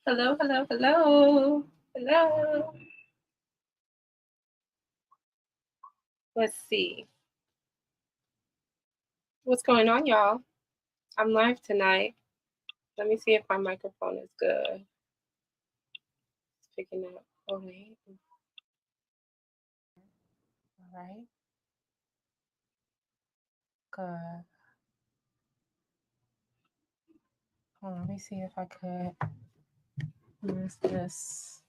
Hello, hello, hello. Hello. Let's see. What's going on, y'all? I'm live tonight. Let me see if my microphone is good. It's picking up. Oh, wait. All right. Good. Let me see if I could use this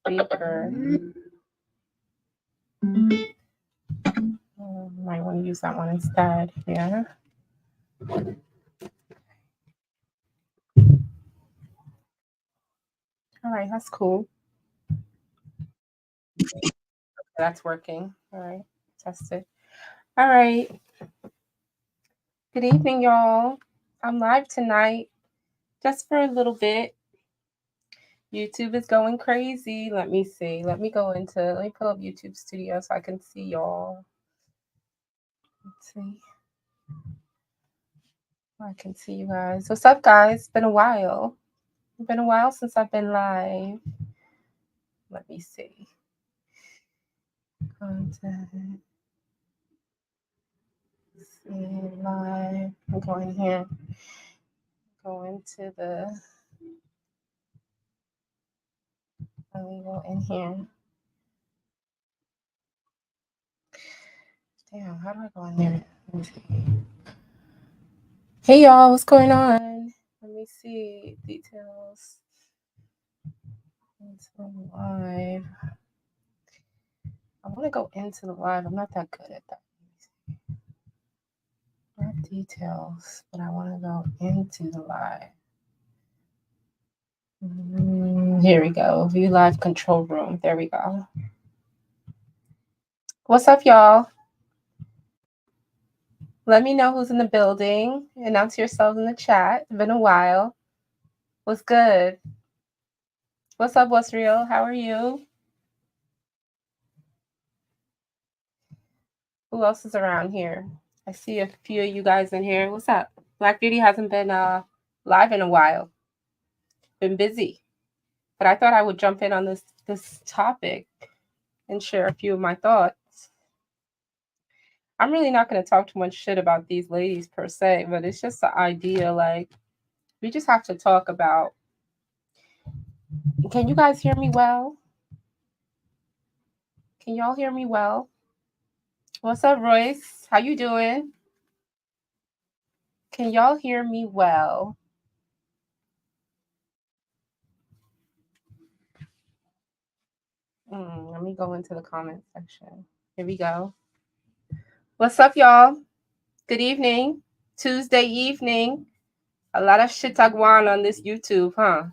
speaker. Might want to use that one instead. Yeah. All right, that's cool. That's working. All right, test it. All right. Good evening, y'all. I'm live tonight just for a little bit. YouTube is going crazy. Let me see. Let me pull up YouTube Studio so I can see y'all. Let's see. I can see you guys. What's up, guys? It's been a while. It's been a while since I've been live. Let me see. Content. See live. I'm going here. Go into the. Let me go in here. Damn, how do I go in there? Let me see. Hey, y'all, what's going on? Let me see details. It's live. I want to go into the live. I'm not that good at that. Not details, but I want to go into the live. Here we go. View live control room. There we go. What's up, y'all? Let me know who's in the building. Announce yourselves in the chat. It's been a while. What's good? What's up? What's real? How are you? Who else is around here? I see a few of you guys in here. What's up? Black Beauty hasn't been live in a while. Been busy. But I thought I would jump in on this topic and share a few of my thoughts. I'm really not going to talk too much shit about these ladies per se, but it's just the idea, like, we just have to talk about. Can you guys hear me well? Can y'all hear me well? What's up, Royce? How you doing? Can y'all hear me well? Let me go into the comment section. Here we go. What's up, y'all? Good evening. Tuesday evening. A lot of shit going on this YouTube, huh?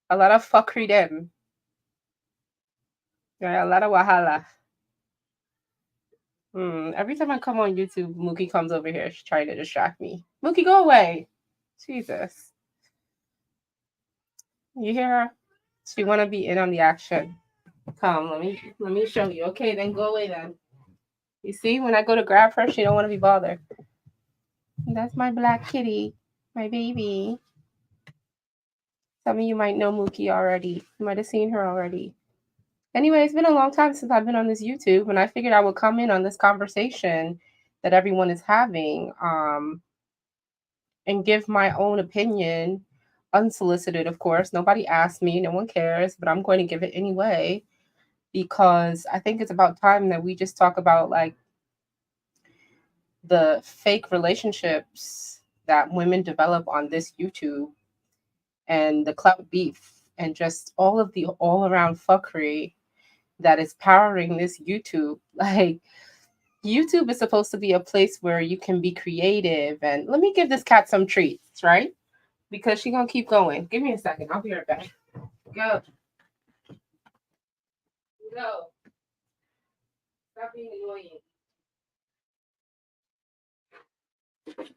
A lot of fuckery them. Right, a lot of wahala. Every time I come on YouTube, Mookie comes over here. She's trying to distract me. Mookie, go away. Jesus. You hear her? She want to be in on the action. Come, let me show you. Okay, then go away then. You see, when I go to grab her, she don't want to be bothered. That's my black kitty, my baby. Some of you might know Mookie already. You might have seen her already. Anyway, it's been a long time since I've been on this YouTube, and I figured I would come in on this conversation that everyone is having, and give my own opinion, unsolicited, of course. Nobody asked me, no one cares, but I'm going to give it anyway, because I think it's about time that we just talk about, like, the fake relationships that women develop on this YouTube, and the clout beef, and just all of the all-around fuckery that is powering this YouTube. Like, YouTube is supposed to be a place where you can be creative, and let me give this cat some treats, right? Because she's gonna keep going. Give me a second. I'll be right back. Go. Go. Stop being annoying. Don't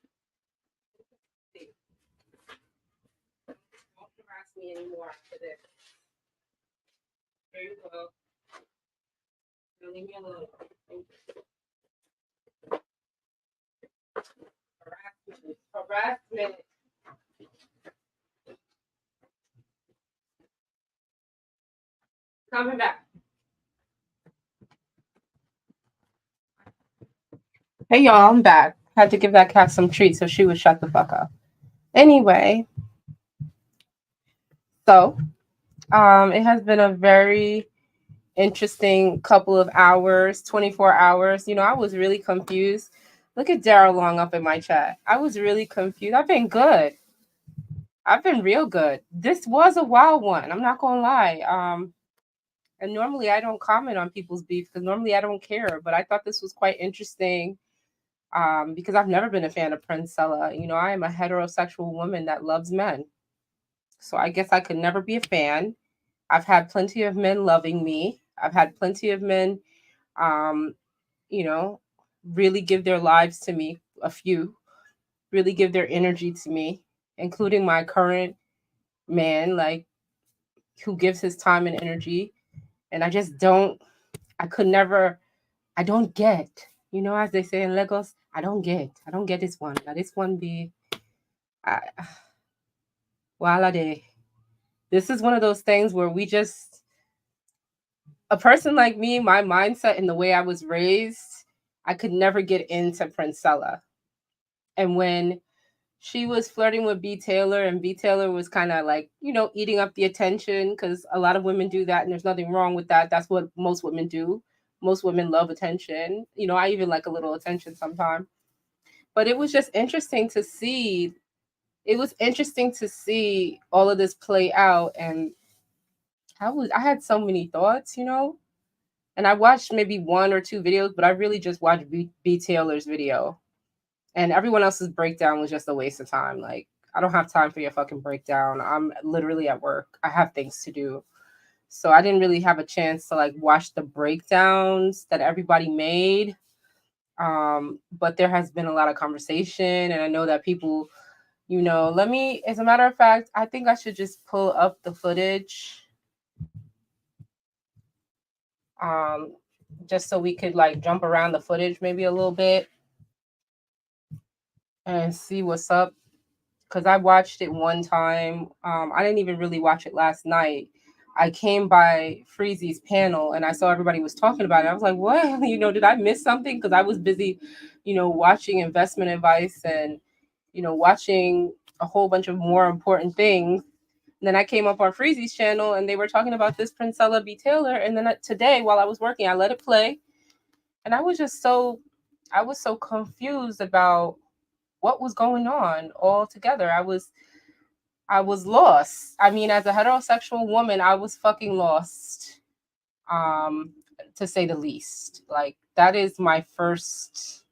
harass me anymore after this. There you go. Now leave me alone. Harassment. Harassment. Coming back. Hey y'all, I'm back. Had to give that cat some treats so she would shut the fuck up. Anyway, so it has been a very interesting couple of hours, 24 hours. I was really confused. Look at Daryl Long up in my chat. I was really confused. I've been good. I've been real good. This was a wild one. I'm not gonna lie. And normally I don't comment on people's beef because normally I don't care. But I thought this was quite interesting. Because I've never been a fan of Princella. I am a heterosexual woman that loves men. So I guess I could never be a fan. I've had plenty of men loving me. I've had plenty of men, um, you know, really give their lives to me. A few really give their energy to me, including my current man, like who gives his time and energy. And I just don't, I could never, I don't get, as they say in Lagos, I don't get this one. Now this one be, I, Wala day. This is one of those things where a person like me, my mindset and the way I was raised, I could never get into Princella. And when she was flirting with BTaylor, and BTaylor was kind of like, eating up the attention because a lot of women do that, and there's nothing wrong with that. That's what most women do. Most women love attention. I even like a little attention sometimes. But it was just interesting to see. It was interesting to see all of this play out, and I had so many thoughts. And I watched maybe one or two videos, but I really just watched B Taylor's video. And everyone else's breakdown was just a waste of time. Like, I don't have time for your fucking breakdown. I'm literally at work. I have things to do. So I didn't really have a chance to like watch the breakdowns that everybody made. But there has been a lot of conversation, and I know that people, as a matter of fact, I think I should just pull up the footage. Um, just so we could like jump around the footage maybe a little bit and see what's up. Because I watched it one time. I didn't even really watch it last night. I came by Freezy's panel and I saw everybody was talking about it. I was like, what? Did I miss something? Because I was busy, watching investment advice and, watching a whole bunch of more important things. And then I came up on Freezy's channel and they were talking about this Princella BTaylor. And then today, while I was working, I let it play. And I was so confused about what was going on altogether. I was lost. I mean, as a heterosexual woman, I was fucking lost. Um, to say the least. Like that is my first,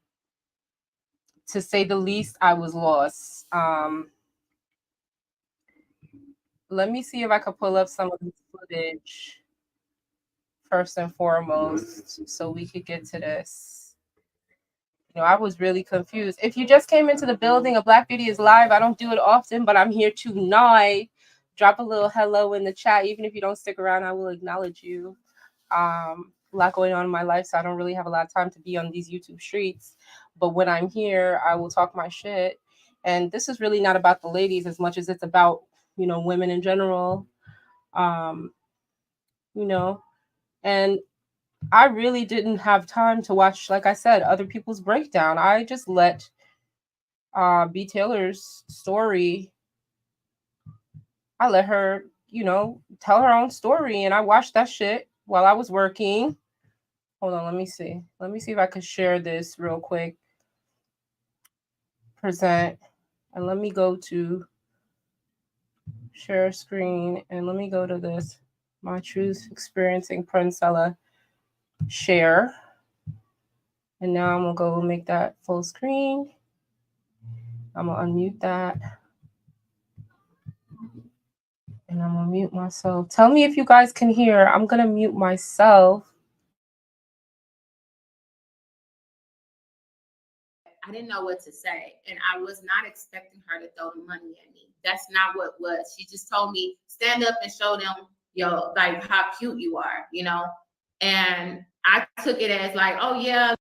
to say the least, I was lost. Let me see if I could pull up some of this footage first and foremost so we could get to this. I was really confused. If you just came into the building, a Black Beauty is live. I don't do it often, but I'm here tonight. Drop a little hello in the chat. Even if you don't stick around, I will acknowledge you. A lot going on in my life, so I don't really have a lot of time to be on these YouTube streets. But when I'm here, I will talk my shit. And this is really not about the ladies as much as it's about, women in general. Um, and I really didn't have time to watch, like I said, other people's breakdown. I just let BTaylor's story. I let her, tell her own story, and I watched that shit while I was working. Hold on, let me see. Let me see if I could share this real quick. Present, and let me go to share screen, and let me go to this. My Truth Experiencing Princella share. And now I'm gonna go make that full screen. I'm gonna unmute that. And I'm gonna mute myself. Tell me if you guys can hear. I'm gonna mute myself. I didn't know what to say. And I was not expecting her to throw the money at me. That's not what it was. She just told me, stand up and show them, like how cute you are, And I took it as like, oh yeah.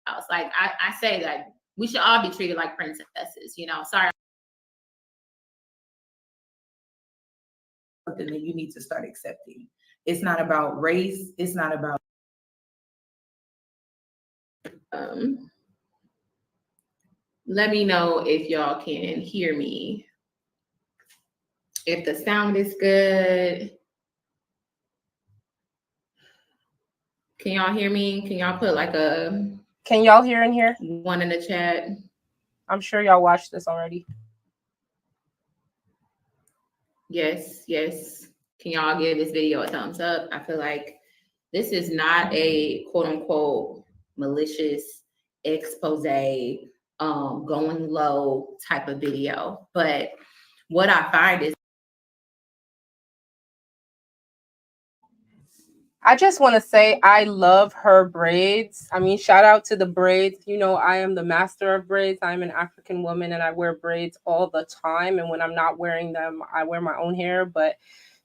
I was like, I say that we should all be treated like princesses, Sorry. something that you need to start accepting. It's not about race. It's not about. Let me know if y'all can hear me. If the sound is good. Can y'all hear me? Can y'all put like a... Can y'all hear in here? One in the chat. I'm sure y'all watched this already. Yes, yes. Can y'all give this video a thumbs up? I feel like this is not a quote unquote malicious expose, going low type of video. But what I find is, I just want to say I love her braids. I mean, shout out to the braids. You know, I am the master of braids. I'm an African woman and I wear braids all the time. And when I'm not wearing them, I wear my own hair. But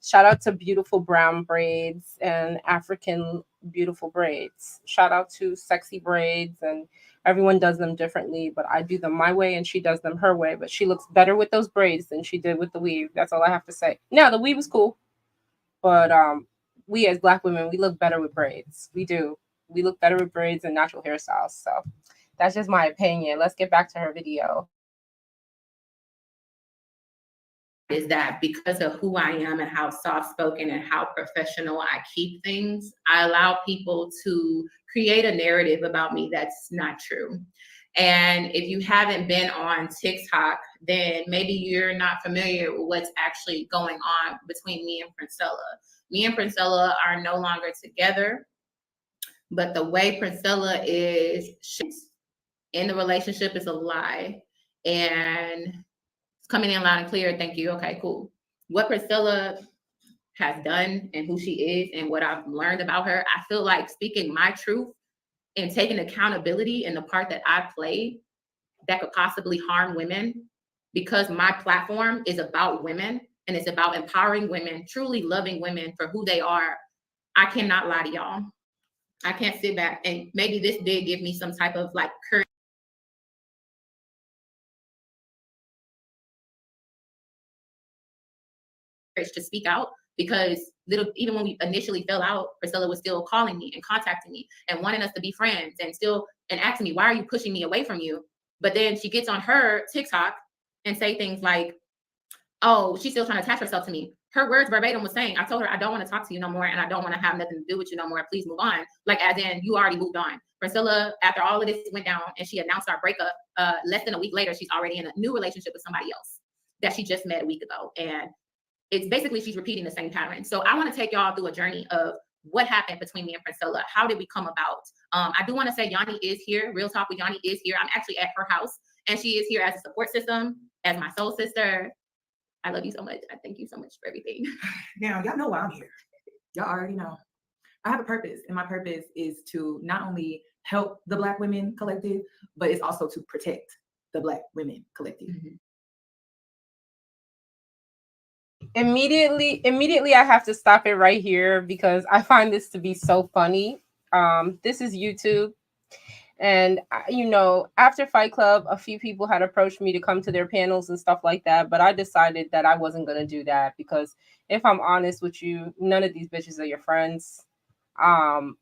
shout out to beautiful brown braids and African beautiful braids. Shout out to sexy braids, and everyone does them differently, but I do them my way and she does them her way. But she looks better with those braids than she did with the weave. That's all I have to say. Now, the weave is cool, but we as Black women, we look better with braids. We do. We look better with braids and natural hairstyles. So that's just my opinion. Let's get back to her video. Is that because of who I am and how soft-spoken and how professional I keep things, I allow people to create a narrative about me that's not true. And if you haven't been on TikTok, then maybe you're not familiar with what's actually going on between me and Princella. Me and Princella are no longer together, but the way Princella is in the relationship is a lie. And it's coming in loud and clear. Thank you. Okay, cool. What Princella has done and who she is and what I've learned about her, I feel like speaking my truth and taking accountability in the part that I played that could possibly harm women, because my platform is about women and it's about empowering women, truly loving women for who they are. I cannot lie to y'all. I can't sit back, and maybe this did give me some type of like courage to speak out, because even when we initially fell out, Priscilla was still calling me and contacting me and wanting us to be friends and asking me, why are you pushing me away from you? But then she gets on her TikTok and say things like, oh, she's still trying to attach herself to me. Her words verbatim was saying, I told her, I don't want to talk to you no more and I don't want to have nothing to do with you no more. Please move on. Like, as in, you already moved on. Priscilla, after all of this went down and she announced our breakup, less than a week later, she's already in a new relationship with somebody else that she just met a week ago. And it's basically, she's repeating the same pattern. So I want to take y'all through a journey of what happened between me and Princella. How did we come about? I do want to say Yanni is here. Real Talk with Yanni is here. I'm actually at her house and she is here as a support system, as my soul sister. I love you so much. I thank you so much for everything. Now, y'all know why I'm here. Y'all already know. I have a purpose, and my purpose is to not only help the Black Women Collective, but it's also to protect the Black Women Collective. Mm-hmm. Immediately I have to stop it right here because I find this to be so funny. This is YouTube, and you know, after Fight Club, a few people had approached me to come to their panels and stuff like that, but I decided that I wasn't going to do that because if I'm honest with you, none of these bitches are your friends.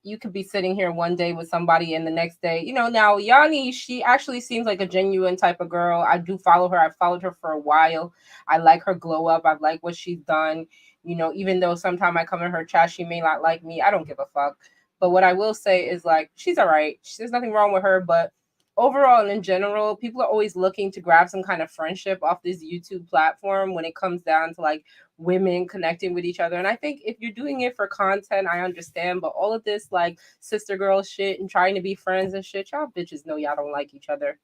You could be sitting here one day with somebody and the next day, you know, now Yanni, she actually seems like a genuine type of girl. I do follow her. I've followed her for a while. I like her glow up. I like what she's done. You know, even though sometimes I come in her chat, she may not like me. I don't give a fuck. But what I will say is like, she's all right. There's nothing wrong with her. But overall and in general, people are always looking to grab some kind of friendship off this YouTube platform when it comes down to like women connecting with each other. And I think if you're doing it for content, I understand. But all of this like sister girl shit and trying to be friends and shit, y'all bitches know y'all don't like each other.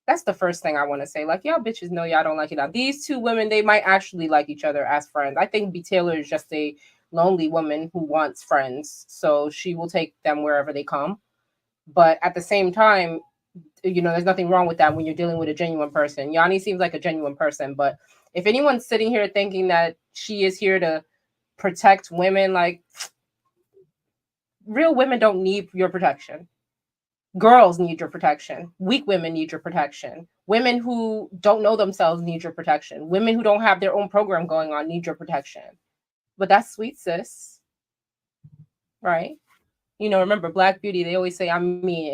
That's the first thing I want to say. Like, y'all bitches know y'all don't like it. Now, these two women, they might actually like each other as friends. I think BTaylor is just a lonely woman who wants friends. So she will take them wherever they come. But at the same time, you know, there's nothing wrong with that when you're dealing with a genuine person. Yanni seems like a genuine person. But if anyone's sitting here thinking that she is here to protect women, like, real women don't need your protection. Girls need your protection. Weak women need your protection. Women who don't know themselves need your protection. Women who don't have their own program going on need your protection. But that's sweet, sis. Right? You know, remember Black Beauty, they always say, I'm me.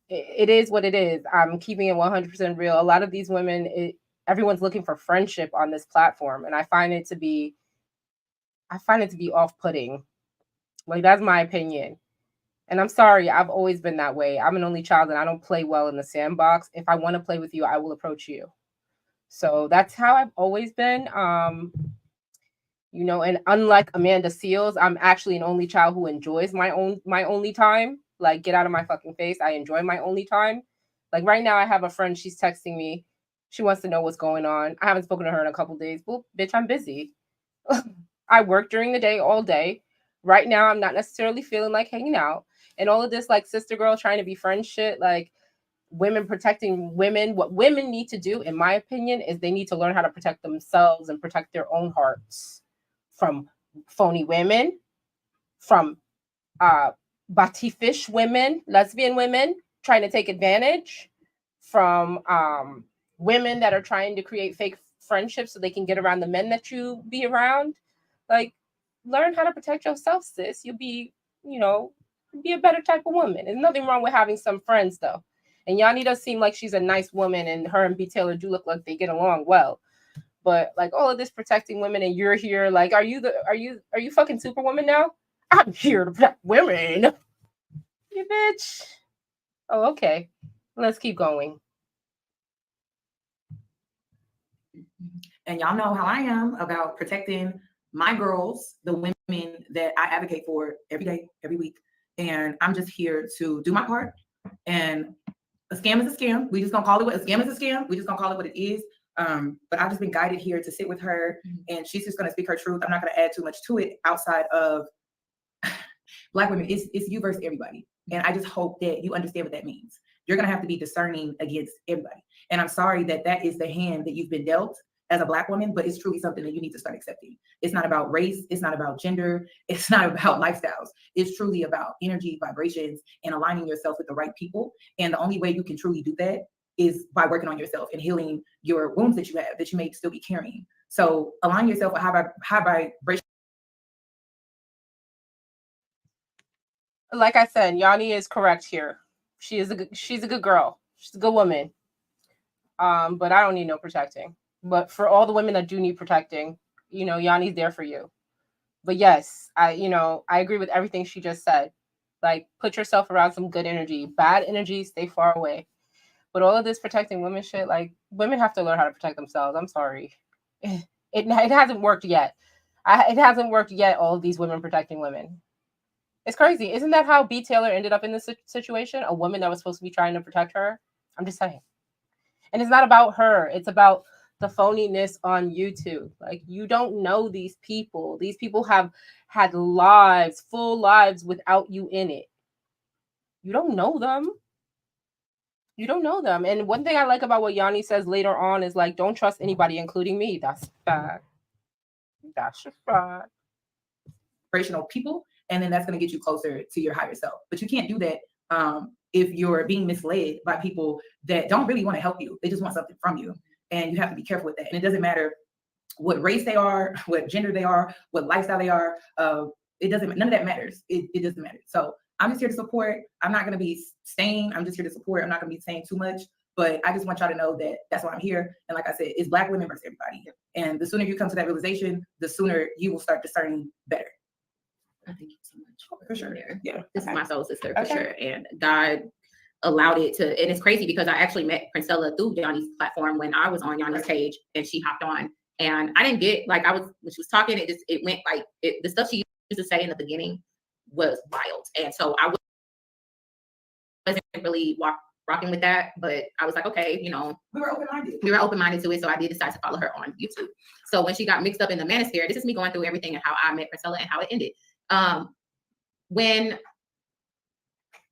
It is what it is. I'm keeping it 100% real. A lot of these women, everyone's looking for friendship on this platform. And I find it to be off-putting. Like, that's my opinion. And I'm sorry, I've always been that way. I'm an only child and I don't play well in the sandbox. If I want to play with you, I will approach you. So that's how I've always been. And unlike Amanda Seals, I'm actually an only child who enjoys my only time. Like, get out of my fucking face. I enjoy my only time. Like, right now I have a friend, she's texting me. She wants to know what's going on. I haven't spoken to her in a couple days. Well, bitch, I'm busy. I work during the day all day. Right now, I'm not necessarily feeling like hanging out. And all of this, like, sister girl trying to be friend shit, like, women protecting women. What women need to do, in my opinion, is they need to learn how to protect themselves and protect their own hearts from phony women, from batifish women, lesbian women trying to take advantage, from women that are trying to create fake friendships so they can get around the men that you be around. Like, learn how to protect yourself, sis. You'll be, be a better type of woman. There's nothing wrong with having some friends, though. And Yanni does seem like she's a nice woman, and her and BTaylor do look like they get along well. But like all of this protecting women, and you're here, like, are you fucking Superwoman now? I'm here to protect women. You bitch. Oh, okay. Let's keep going. And y'all know how I am about protecting my girls, the women that I advocate for every day, every week. And I'm just here to do my part. And a scam is a scam. We just gonna call it what a scam is a scam. We just gonna call it what it is. But I've just been guided here to sit with her, and she's just gonna speak her truth. I'm not gonna add too much to it outside of Black women. It's you versus everybody. And I just hope that you understand what that means. You're gonna have to be discerning against everybody. And I'm sorry that that is the hand that you've been dealt as a Black woman, but it's truly something that you need to start accepting. It's not about race, it's not about gender, it's not about lifestyles. It's truly about energy, vibrations, and aligning yourself with the right people. And the only way you can truly do that is by working on yourself and healing your wounds that you have that you may still be carrying. So align yourself with high vibration. Like I said, Yanni is correct here. She's a good girl. She's a good woman. But I don't need no protecting. But for all the women that do need protecting, Yanni's there for you. But yes, I agree with everything she just said. Like, put yourself around some good energy. Bad energy, stay far away. But all of this protecting women shit, like, women have to learn how to protect themselves. I'm sorry. It hasn't worked yet. It hasn't worked yet, all of these women protecting women. It's crazy. Isn't that how BTaylor ended up in this situation? A woman that was supposed to be trying to protect her? I'm just saying. And it's not about her. It's about the phoniness on YouTube. Like, you don't know these people. These people have had lives, full lives without you in it. You don't know them. You don't know them. And one thing I like about what Yanni says later on is, like, don't trust anybody, including me. That's a fact. That's a fact. People, and then that's going to get you closer to your higher self. But you can't do that if you're being misled by people that don't really want to help you. They just want something from you, and you have to be careful with that. And it doesn't matter what race they are, what gender they are, what lifestyle they are. It doesn't. None of that matters. It doesn't matter. So I'm just here to support. I'm not going to be staying. I'm just here to support. I'm not going to be saying too much. But I just want y'all to know that that's why I'm here. And like I said, it's Black women versus everybody. And the sooner you come to that realization, the sooner you will start discerning better. Thank you so much. For sure. Yeah. This is my soul sister for sure. And God allowed it to, and it's crazy because I actually met Princella through Yanni's platform when I was on Yanni's page, and she hopped on, and I didn't get, like, when she was talking, it went like, the stuff she used to say in the beginning was wild. And so I wasn't really rocking with that, but I was like, okay, we were open-minded to it. So I did decide to follow her on YouTube. So when she got mixed up in the manosphere, this is me going through everything and how I met Princella and how it ended.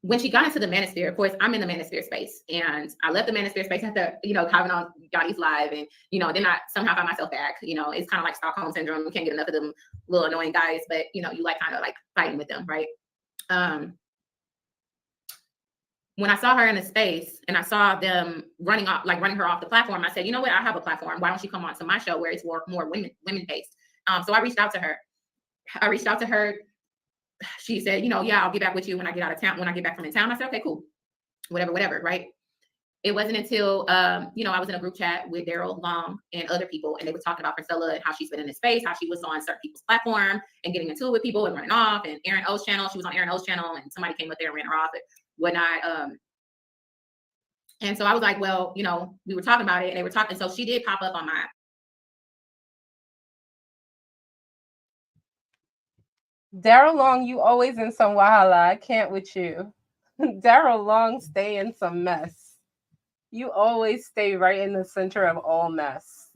When she got into the manosphere, of course, I'm in the manosphere space, and I left the manosphere space after, coming on Yanni's live, and, then I somehow found myself back. It's kind of like Stockholm syndrome. You can't get enough of them little annoying guys, but, you like kind of like fighting with them, right? when I saw her in a space and I saw them running her off the platform, I said, you know what? I have a platform. Why don't you come on to my show where it's more women based? So I reached out to her. She said, yeah, I'll get back with you when I get out of town. When I get back from in town, I said, okay, cool, whatever, right? It wasn't until, I was in a group chat with Daryl Long and other people, and they were talking about Princella and how she's been in this space, how she was on certain people's platform and getting into it with people and running off. And Aaron O's channel, she was on Aaron O's channel, and somebody came up there and ran her off and whatnot. And so I was like, well, we were talking about it, and they were talking. So she did pop up on my. Daryl Long, you always in some wahala. I can't with you. Daryl Long stay in some mess. You always stay right in the center of all mess.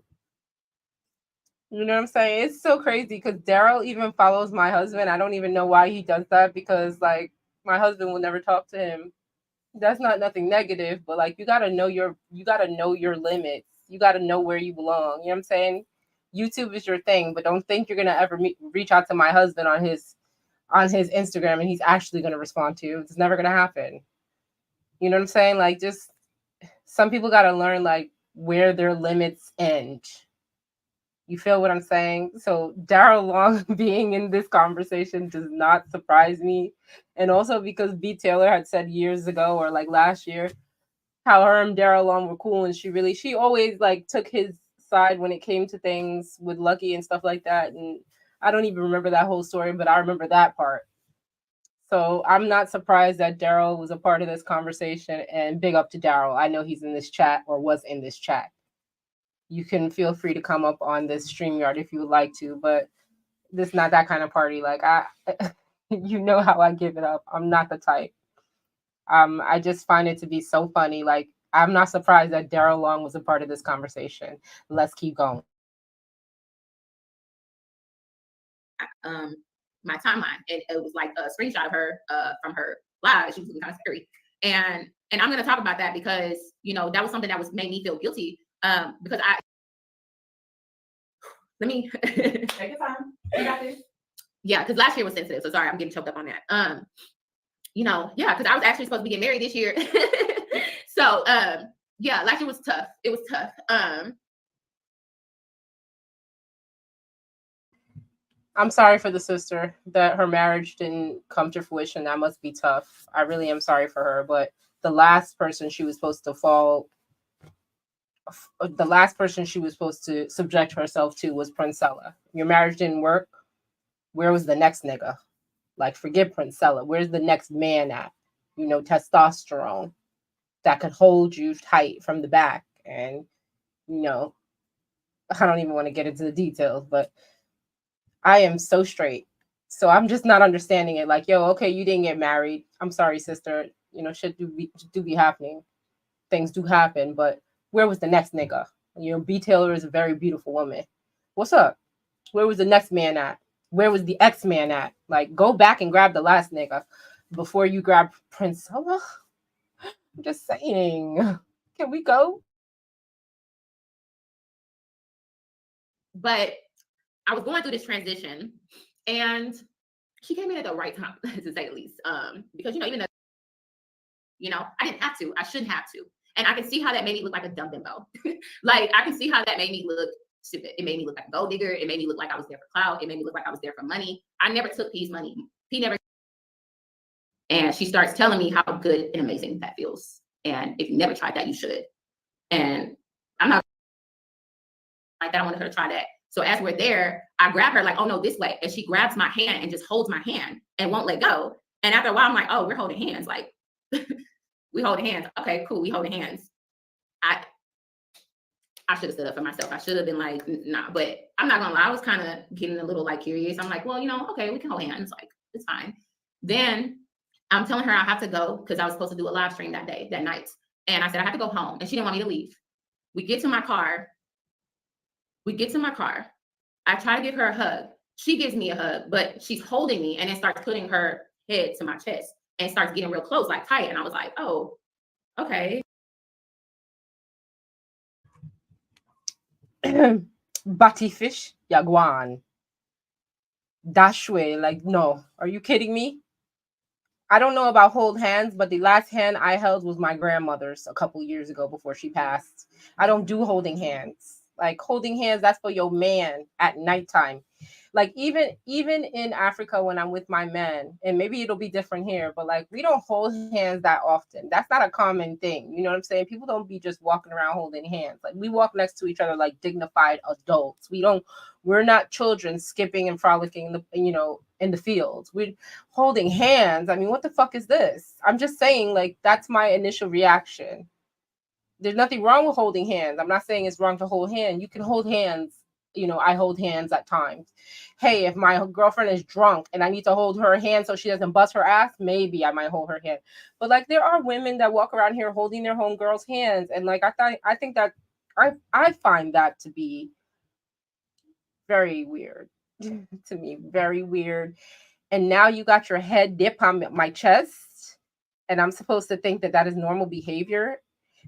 You know what I'm saying? It's so crazy because Daryl even follows my husband. I don't even know why he does that, because like my husband will never talk to him. That's not nothing negative, but like you gotta know your limits. You gotta know where you belong. You know what I'm saying? YouTube is your thing, but don't think you're gonna ever reach out to my husband on his Instagram and he's actually gonna respond to you. It's never gonna happen. You know what I'm saying? Like, just some people gotta learn like where their limits end. You feel what I'm saying? So Daryl Long being in this conversation does not surprise me. And also because BTaylor had said years ago or like last year how her and Daryl Long were cool, and she always like took his side when it came to things with Lucky and stuff like that. And I don't even remember that whole story, but I remember that part. So I'm not surprised that Daryl was a part of this conversation, and big up to Daryl. I know he's in this chat or was in this chat. You can feel free to come up on this StreamYard if you would like to, but this is not that kind of party. Like you know how I give it up. I'm not the type. I just find it to be so funny. Like, I'm not surprised that Daryl Long was a part of this conversation. Let's keep going. My timeline, and it was like a screenshot of her from her live. She was looking kind of scary, and I'm going to talk about that because that was something that made me feel guilty. Because let me take your time. You got this. Yeah, because last year was sensitive. So sorry, I'm getting choked up on that. Yeah, because I was actually supposed to be getting married this year. So yeah, last year was tough. It was tough. I'm sorry for the sister that her marriage didn't come to fruition. That must be tough. I really am sorry for her. But the last person she was supposed to subject herself to was Princella. Your marriage didn't work. Where was the next nigga? Like, forget Princella. Where's the next man at? Testosterone that could hold you tight from the back. And, I don't even want to get into the details, but I am so straight. So I'm just not understanding it. Like, yo, okay, you didn't get married. I'm sorry, sister. Shit do be happening. Things do happen. But where was the next nigga? BTaylor is a very beautiful woman. What's up? Where was the next man at? Where was the ex-man at? Like, go back and grab the last nigga before you grab Princella. I'm just saying. Can we go? But I was going through this transition, and she came in at the right time, to say the least. Because even though I didn't have to, I shouldn't have to, and I can see how that made me look like a dumb bimbo. Like, I can see how that made me look stupid. It made me look like a gold digger. It made me look like I was there for clout. It made me look like I was there for money. I never took P's money. P never. And she starts telling me how good and amazing that feels. And if you never tried that, you should. And I'm not like that. I wanted her to try that. So as we're there, I grab her like, oh no, this way. And she grabs my hand and just holds my hand and won't let go. And after a while, I'm like, oh, we're holding hands. Like, we holding hands. Okay, cool. We holding hands. I should have stood up for myself. I should have been like, nah, but I'm not gonna lie. I was kind of getting a little like curious. I'm like, well, okay, we can hold hands. Like, it's fine. Then I'm telling her I have to go because I was supposed to do a live stream that night. And I said, I have to go home. And she didn't want me to leave. We get to my car. I try to give her a hug. She gives me a hug, but she's holding me and then starts putting her head to my chest and starts getting real close, like tight. And I was like, oh, okay. Batifish, Yagwan. Dashwe, like, no. Are you kidding me? I don't know about hold hands, but the last hand I held was my grandmother's a couple years ago before she passed. I don't do holding hands. Like holding hands, that's for your man at nighttime. Like even in Africa when I'm with my men, and maybe it'll be different here, but like we don't hold hands that often. That's not a common thing. You know what I'm saying? People don't be just walking around holding hands. Like we walk next to each other like dignified adults. We're not children skipping and frolicking in the fields. We're holding hands. I mean, what the fuck is this? I'm just saying, like, that's my initial reaction. There's nothing wrong with holding hands. I'm not saying it's wrong to hold hands. You can hold hands. I hold hands at times. Hey, if my girlfriend is drunk and I need to hold her hand so she doesn't bust her ass, maybe I might hold her hand. But like, there are women that walk around here holding their homegirls' hands, and like, I think that I find that to be very weird to me, very weird. And now you got your head dip on my chest, and I'm supposed to think that is normal behavior.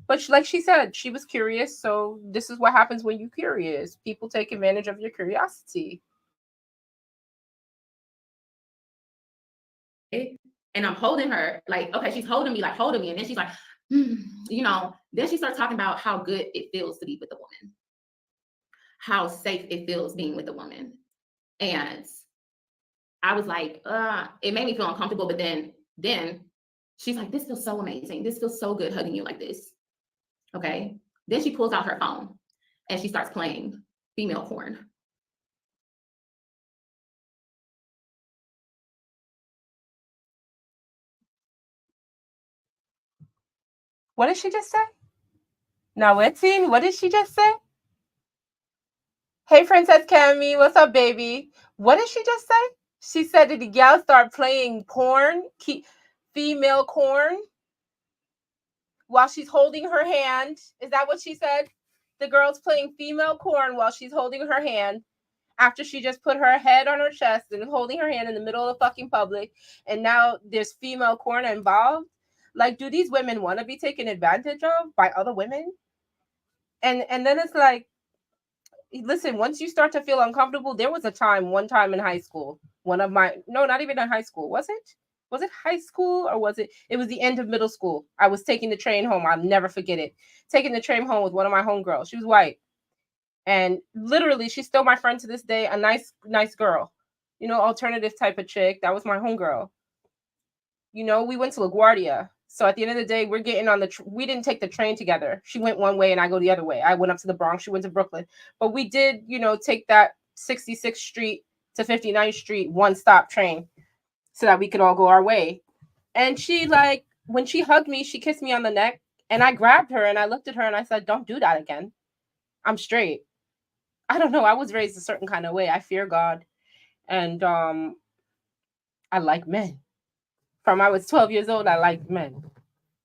But like she said, she was curious, so this is what happens when you're curious. People take advantage of your curiosity. And I'm holding her, like, okay, she's holding me, and then she's like, then she starts talking about how good it feels to be with a woman, how safe it feels being with a woman. And I was like, it made me feel uncomfortable. But then she's like, this feels so amazing. This feels so good hugging you like this. Okay. Then she pulls out her phone and she starts playing female porn. What did she just say? Now, what did she just say? Hey, Princess Cammy, what's up, baby? What did she just say? She said that the gal start playing porn, female porn, while she's holding her hand. Is that what she said? The girl's playing female porn while she's holding her hand after she just put her head on her chest and holding her hand in the middle of the fucking public. And now there's female porn involved. Like, do these women want to be taken advantage of by other women? And then it's like, listen, once you start to feel uncomfortable, there was one time in high school, not even in high school, was it high school, or was it was the end of middle school. I was taking the train home. I'll never forget it. Taking the train home with one of my homegirls. She was white. And literally, she's still my friend to this day, a nice girl, alternative type of chick. That was my homegirl. We went to LaGuardia. So at the end of the day, we're getting on we didn't take the train together. She went one way and I go the other way. I went up to the Bronx. She went to Brooklyn. But we did, take that 66th Street to 59th Street one-stop train so that we could all go our way. And she, like, when she hugged me, she kissed me on the neck. And I grabbed her and I looked at her and I said, don't do that again. I'm straight. I don't know. I was raised a certain kind of way. I fear God. And I like men. From I was 12 years old, I liked men.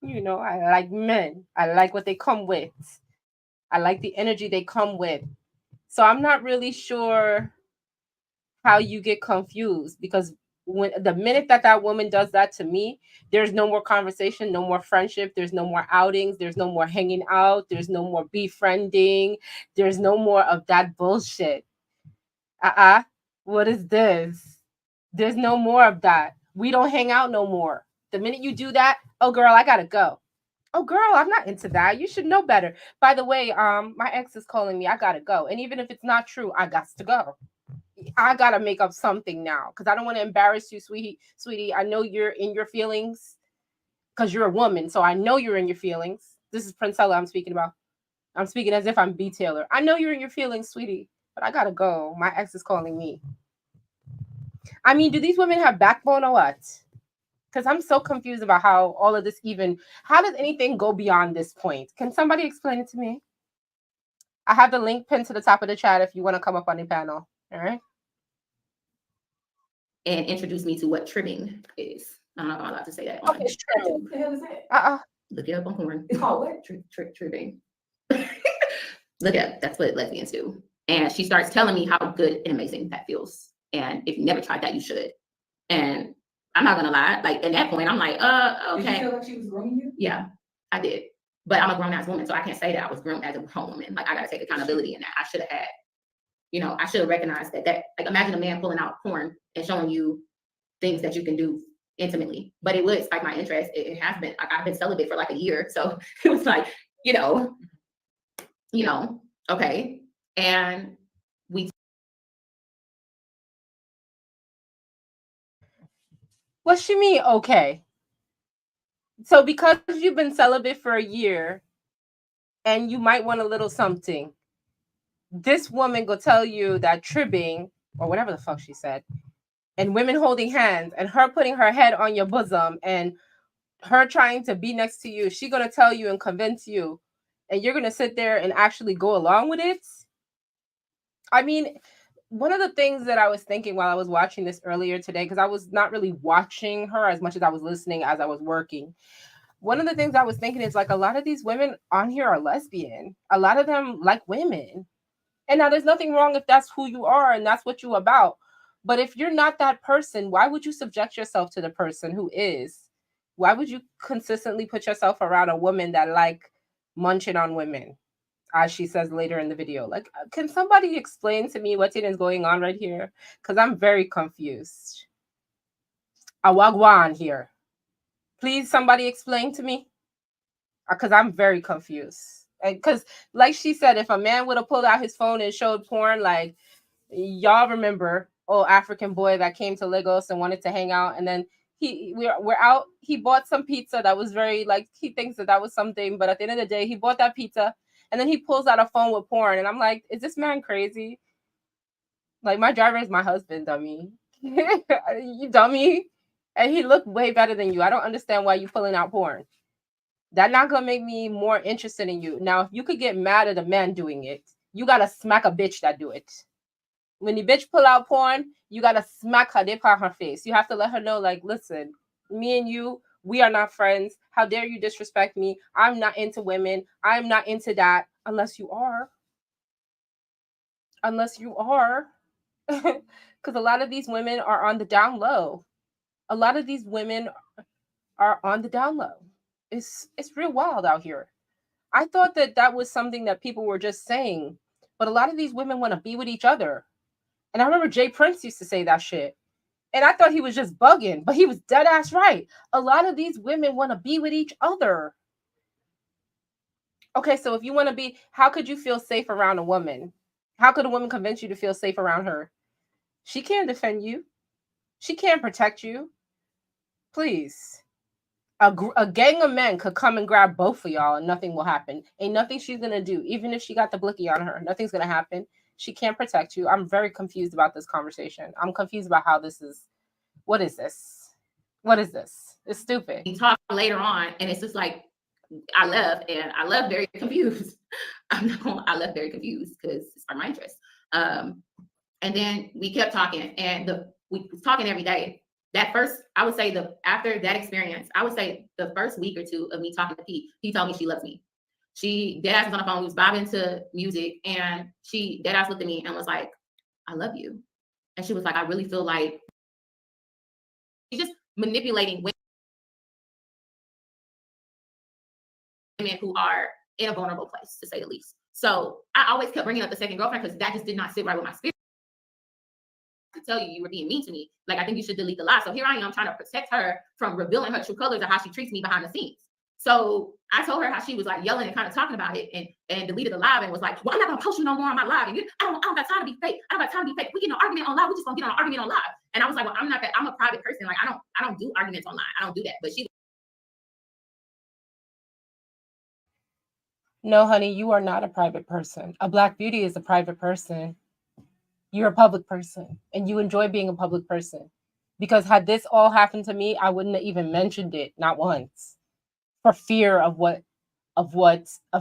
I like men. I like what they come with. I like the energy they come with. So I'm not really sure how you get confused, because when the minute that woman does that to me, there's no more conversation, no more friendship, there's no more outings, there's no more hanging out, there's no more befriending, there's no more of that bullshit. What is this? There's no more of that. We don't hang out no more. The minute you do that, oh girl, I gotta go. Oh girl, I'm not into that. You should know better. By the way, my ex is calling me. I gotta go. And even if it's not true, I got to go. I gotta make up something now because I don't want to embarrass you, sweetie. I know you're in your feelings because you're a woman, so I know you're in your feelings. This is Princella I'm speaking about. I'm speaking as if I'm BTaylor. I know you're in your feelings, sweetie, but I gotta go. My ex is calling me. I mean, do these women have backbone or what? Because I'm so confused about how all of this how does anything go beyond this point? Can somebody explain it to me? I have the link pinned to the top of the chat if you want to come up on the panel. All right. And introduce me to what trimming is. I'm not allowed to say that. Okay, it's trimming. What the hell is that? Look it up on porn. It's called what? Trimming. Look it up. That's what lesbians do. And she starts telling me how good and amazing that feels. And if you never tried that, you should. And I'm not gonna lie. Like, at that point, I'm like, okay. Did you feel like she was grooming you? Yeah, I did. But I'm a grown ass woman, so I can't say that I was groomed as a grown woman. Like, I gotta take accountability in that. I should have had. I should have recognized that. Like, imagine a man pulling out porn and showing you things that you can do intimately, but it would spike my interest. It has been. I've been celibate for like a year, so it was like, you know, okay. And we. What she mean? Okay. So because you've been celibate for a year and you might want a little something, this woman go tell you that tribbing or whatever the fuck she said, and women holding hands and her putting her head on your bosom and her trying to be next to you, she gonna tell you and convince you, and you're gonna sit there and actually go along with it. I mean, one of the things that I was thinking while I was watching this earlier today, because I was not really watching her as much as I was listening as I was working. One of the things I was thinking is like a lot of these women on here are lesbian. A lot of them like women. And now there's nothing wrong if that's who you are and that's what you're about. But if you're not that person, why would you subject yourself to the person who is? Why would you consistently put yourself around a woman that like munching on women, as she says later in the video? Like, can somebody explain to me what is going on right here? Because I'm very confused. A wagwan here. Please, somebody explain to me. Because I'm very confused. Because, like she said, if a man would have pulled out his phone and showed porn, like, y'all remember, African boy that came to Lagos and wanted to hang out, and then we're out. He bought some pizza that was very, like, he thinks that was something, but at the end of the day, he bought that pizza, and then he pulls out a phone with porn, and I'm like, is this man crazy? Like, my driver is my husband, dummy. You dummy. And he looked way better than you. I don't understand why you pulling out porn. That's not gonna make me more interested in you. Now, if you could get mad at a man doing it, you gotta smack a bitch that do it. When the bitch pull out porn, you gotta smack her, dip on her face. You have to let her know, like, listen, me and you, we are not friends. How dare you disrespect me? I'm not into women. I'm not into that. Unless you are. Unless you are. Because a lot of these women are on the down low. A lot of these women are on the down low. It's real wild out here. I thought that was something that people were just saying, but a lot of these women want to be with each other. And I remember Jay Prince used to say that shit. And I thought he was just bugging, but he was dead ass right. A lot of these women want to be with each other. Okay, so if you want to be, how could you feel safe around a woman? How could a woman convince you to feel safe around her? She can't defend you. She can't protect you. Please. A gang of men could come and grab both of y'all and nothing will happen. Ain't nothing she's going to do. Even if she got the blicky on her, nothing's going to happen. She can't protect you. I'm very confused about this conversation. I'm confused about how this is. What is this? What is this? It's stupid. We talk later on, and it's just like, I left very confused. I left very confused because it's for my interest. And then we kept talking, and we was talking every day. That first, I would say after that experience, I would say the first week or two of me talking to Pete, he told me she loves me. She dead ass was on the phone, we was bobbing to music, and she dead ass looked at me and was like, I love you. And she was like, I really feel like she's just manipulating women who are in a vulnerable place, to say the least. So I always kept bringing up the second girlfriend because that just did not sit right with my spirit. To tell you were being mean to me, like, I think you should delete the lie. So here I am trying to protect her from revealing her true colors of how she treats me behind the scenes. So I told her how she was like yelling and kind of talking about it, and deleted the live and was like, well, I'm not gonna post you no more on my live, and I don't got time to be fake. I don't got time to be fake. We get an argument on live, we just gonna get on an argument on live. And I was like, well, I'm a private person. Like, I don't do arguments online. I don't do that. But she, no, honey, you are not a private person. A Black beauty is a private person. You're a public person, and you enjoy being a public person. Because had this all happened to me, I wouldn't have even mentioned it, not once, for fear of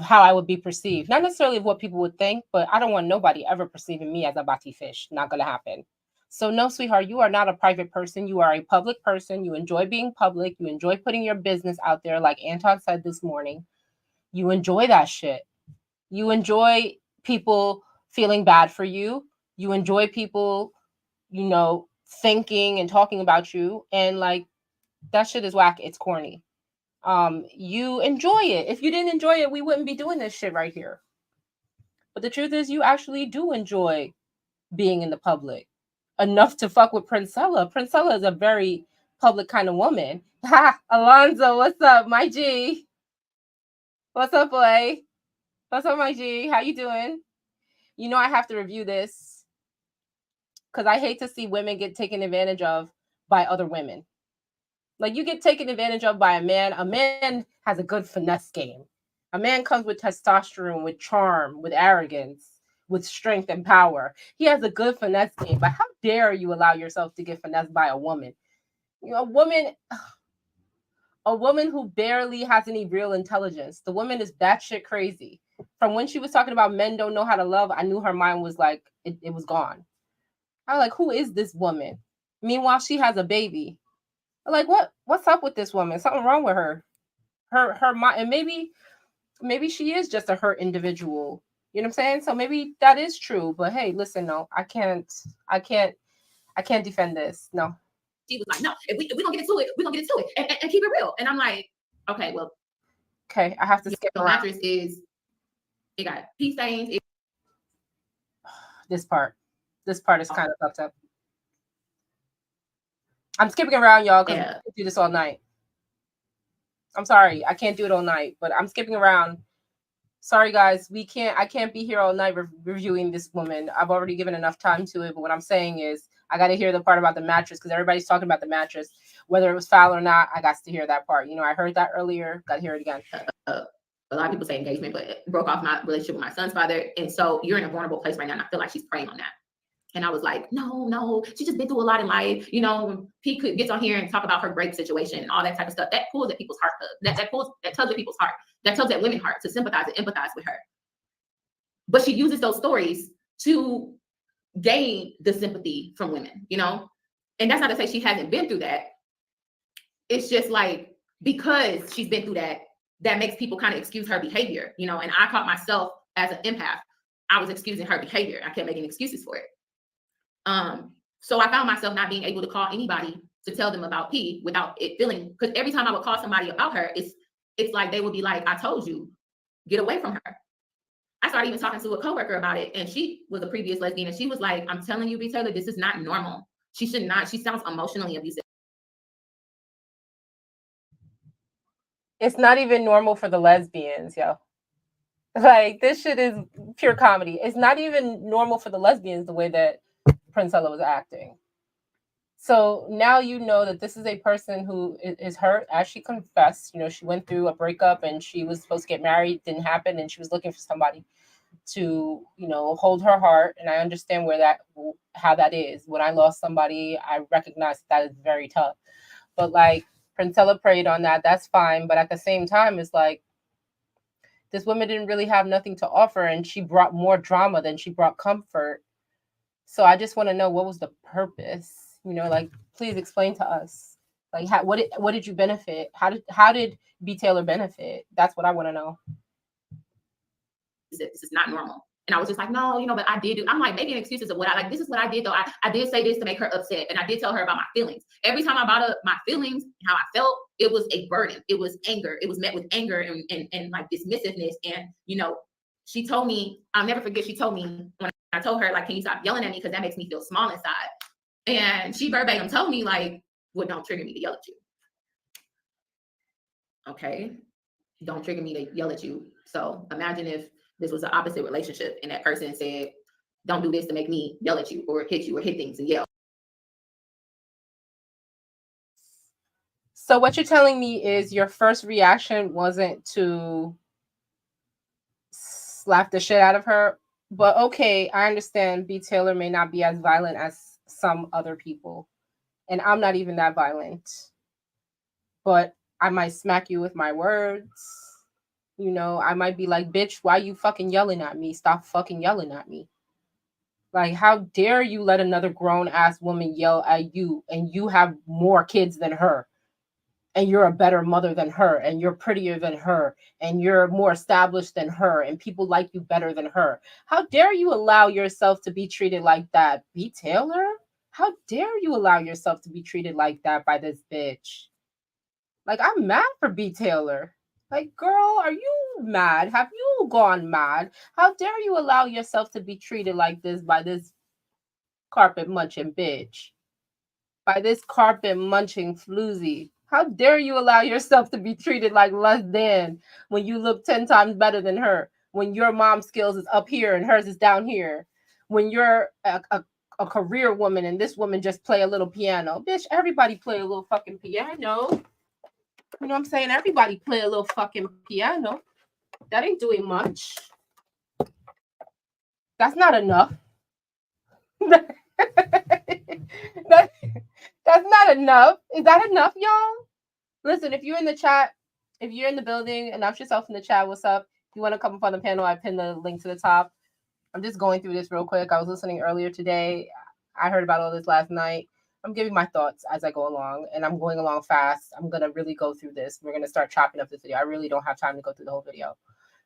how I would be perceived. Not necessarily of what people would think, but I don't want nobody ever perceiving me as a batty fish. Not gonna happen. So no, sweetheart, you are not a private person. You are a public person. You enjoy being public. You enjoy putting your business out there, like Anton said this morning. You enjoy that shit. You enjoy people feeling bad for you. You enjoy people, thinking and talking about you. And like, that shit is whack. It's corny. You enjoy it. If you didn't enjoy it, we wouldn't be doing this shit right here. But the truth is, you actually do enjoy being in the public enough to fuck with Princella. Princella is a very public kind of woman. Ha, Alonzo, what's up, my G? What's up, boy? What's up, my G? How you doing? You know I have to review this because I hate to see women get taken advantage of by other women. Like, you get taken advantage of by a man. A man has a good finesse game. A man comes with testosterone, with charm, with arrogance, with strength and power. He has a good finesse game. But how dare you allow yourself to get finessed by a woman? You know, a woman who barely has any real intelligence. The woman is batshit crazy. From when she was talking about men don't know how to love, I knew her mind was like, it was gone. I was like, who is this woman? Meanwhile, she has a baby. I'm like, what's up with this woman? Something wrong with her. Her mind, and maybe she is just a hurt individual. You know what I'm saying? So maybe that is true. But hey, listen, no, I can't defend this. No. She was like, no, if we don't get into it, we're gonna get into it and keep it real. And I'm like, okay, well, okay, I have to skip around. Mattress it got pee stains. This part is kind of fucked up. I'm skipping around, y'all, because I can't do this all night. I'm sorry, I can't do it all night, but I'm skipping around. Sorry, guys, I can't be here all night reviewing this woman. I've already given enough time to it, but what I'm saying is I got to hear the part about the mattress because everybody's talking about the mattress. Whether it was foul or not, I got to hear that part. You know, I heard that earlier. Got to hear it again. A lot of people say engagement, but it broke off my relationship with my son's father. And so you're in a vulnerable place right now, and I feel like she's preying on that. And I was like, no, she just been through a lot in life. You know, when P gets on here and talk about her great situation and all that type of stuff, that pulls at people's heart. That tugs at people's heart. That tugs at women's heart to sympathize and empathize with her. But she uses those stories to gain the sympathy from women, you know? And that's not to say she hasn't been through that. It's just like, because she's been through that, that makes people kind of excuse her behavior, you know? And I caught myself as an empath. I was excusing her behavior. I kept making excuses for it. So I found myself not being able to call anybody to tell them about P without it feeling, because every time I would call somebody about her, it's like they would be like, I told you, get away from her. I started even talking to a coworker about it, and she was a previous lesbian, and she was like, I'm telling you, BTaylor, this is not normal. She sounds emotionally abusive. It's not even normal for the lesbians, yo. Like, this shit is pure comedy. It's not even normal for the lesbians the way that Princella was acting. So now you know that this is a person who is hurt, as she confessed. You know, she went through a breakup and she was supposed to get married, didn't happen, and she was looking for somebody to, you know, hold her heart. And I understand how that is. When I lost somebody, I recognize that is very tough. But like, Princella preyed on that. That's fine. But at the same time, it's like, this woman didn't really have nothing to offer, and she brought more drama than she brought comfort. So I just want to know, what was the purpose? You know, like, please explain to us. Like, what did you benefit? How did BTaylor benefit? That's what I want to know. This is not normal. And I was just like, no, you know, but I did do. I'm like making excuses of what I like. This is what I did, though. I did say this to make her upset, and I did tell her about my feelings. Every time I brought up my feelings, how I felt, it was a burden. It was anger. It was met with anger and like dismissiveness. And you know, she told me, I'll never forget. She told me when I told her, like, can you stop yelling at me because that makes me feel small inside. And she verbatim told me, like, well, don't trigger me to yell at you. Okay, don't trigger me to yell at you. So imagine if this was an opposite relationship and that person said, don't do this to make me yell at you or hit things and yell. So what you're telling me is your first reaction wasn't to slap the shit out of her, but okay, I understand BTaylor may not be as violent as some other people, and I'm not even that violent, but I might smack you with my words. You know, I might be like, bitch, why you fucking yelling at me? Stop fucking yelling at me. Like, how dare you let another grown ass woman yell at you, and you have more kids than her, and you're a better mother than her, and you're prettier than her, and you're more established than her, and people like you better than her. How dare you allow yourself to be treated like that, BTaylor? How dare you allow yourself to be treated like that by this bitch? Like, I'm mad for BTaylor. Like, girl, are you mad? Have you gone mad? How dare you allow yourself to be treated like this by this carpet munching bitch? by this carpet munching floozy. How dare you allow yourself to be treated like less than when you look 10 times better than her, when your mom's skills is up here and hers is down here, when you're a career woman and this woman just play a little piano. Bitch, everybody play a little fucking piano. You know what I'm saying? Everybody play a little fucking piano. That ain't doing much. That's not enough. that, that's not enough. Is that enough, y'all? Listen, if you're in the chat, if you're in the building, announce yourself in the chat. What's up? If you want to come up on the panel, I pinned the link to the top. I'm just going through this real quick. I was listening earlier today. I heard about all this last night. I'm giving my thoughts as I go along, and I'm going along fast. I'm going to really go through this. We're going to start chopping up this video. I really don't have time to go through the whole video.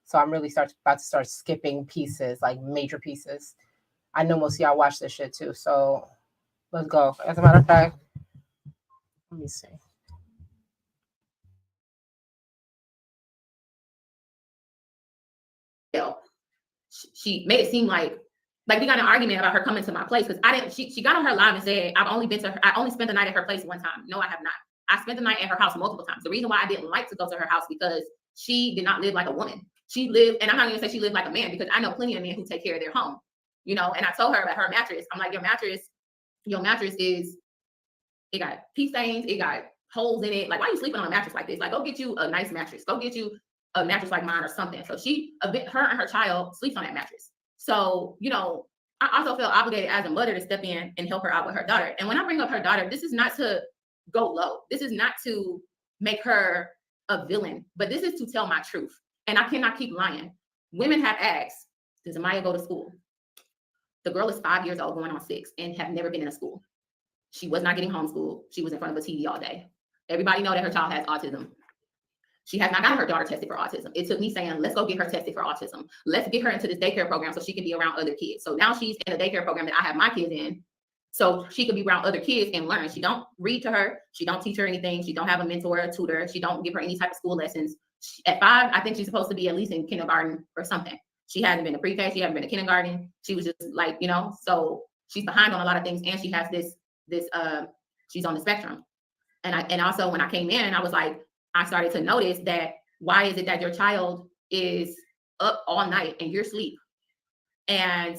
So I'm really about to start skipping pieces, like major pieces. I know most of y'all watch this shit too. So let's go. As a matter of fact, let me see. She made it seem like we got an argument about her coming to my place because I didn't. She got on her live and said, I only spent the night at her place one time. No, I have not. I spent the night at her house multiple times. The reason why I didn't like to go to her house because she did not live like a woman. She lived, and I'm not even say she lived like a man because I know plenty of men who take care of their home, you know. And I told her about her mattress. I'm like, your mattress is, it got pee stains, it got holes in it. Like, why are you sleeping on a mattress like this? Like, go get you a nice mattress. Go get you a mattress like mine or something. So her and her child sleeps on that mattress. So, you know, I also feel obligated as a mother to step in and help her out with her daughter. And when I bring up her daughter, this is not to go low. This is not to make her a villain, but this is to tell my truth. And I cannot keep lying. Women have asked, does Amaya go to school? The girl is 5 years old, going on 6, and have never been in a school. She was not getting homeschooled. She was in front of a TV all day. Everybody know that her child has autism. She has not gotten her daughter tested for autism. It took me saying, let's go get her tested for autism. Let's get her into this daycare program so she can be around other kids. So now she's in a daycare program that I have my kids in, so she can be around other kids and learn. She don't read to her. She don't teach her anything. She don't have a mentor or a tutor. She don't give her any type of school lessons. At 5, I think she's supposed to be at least in kindergarten or something. She hasn't been to pre-K. She hasn't been to kindergarten. She was just like, you know, so she's behind on a lot of things. And she has she's on the spectrum. And also when I came in, I was like, I started to notice that why is it that your child is up all night and you're asleep? And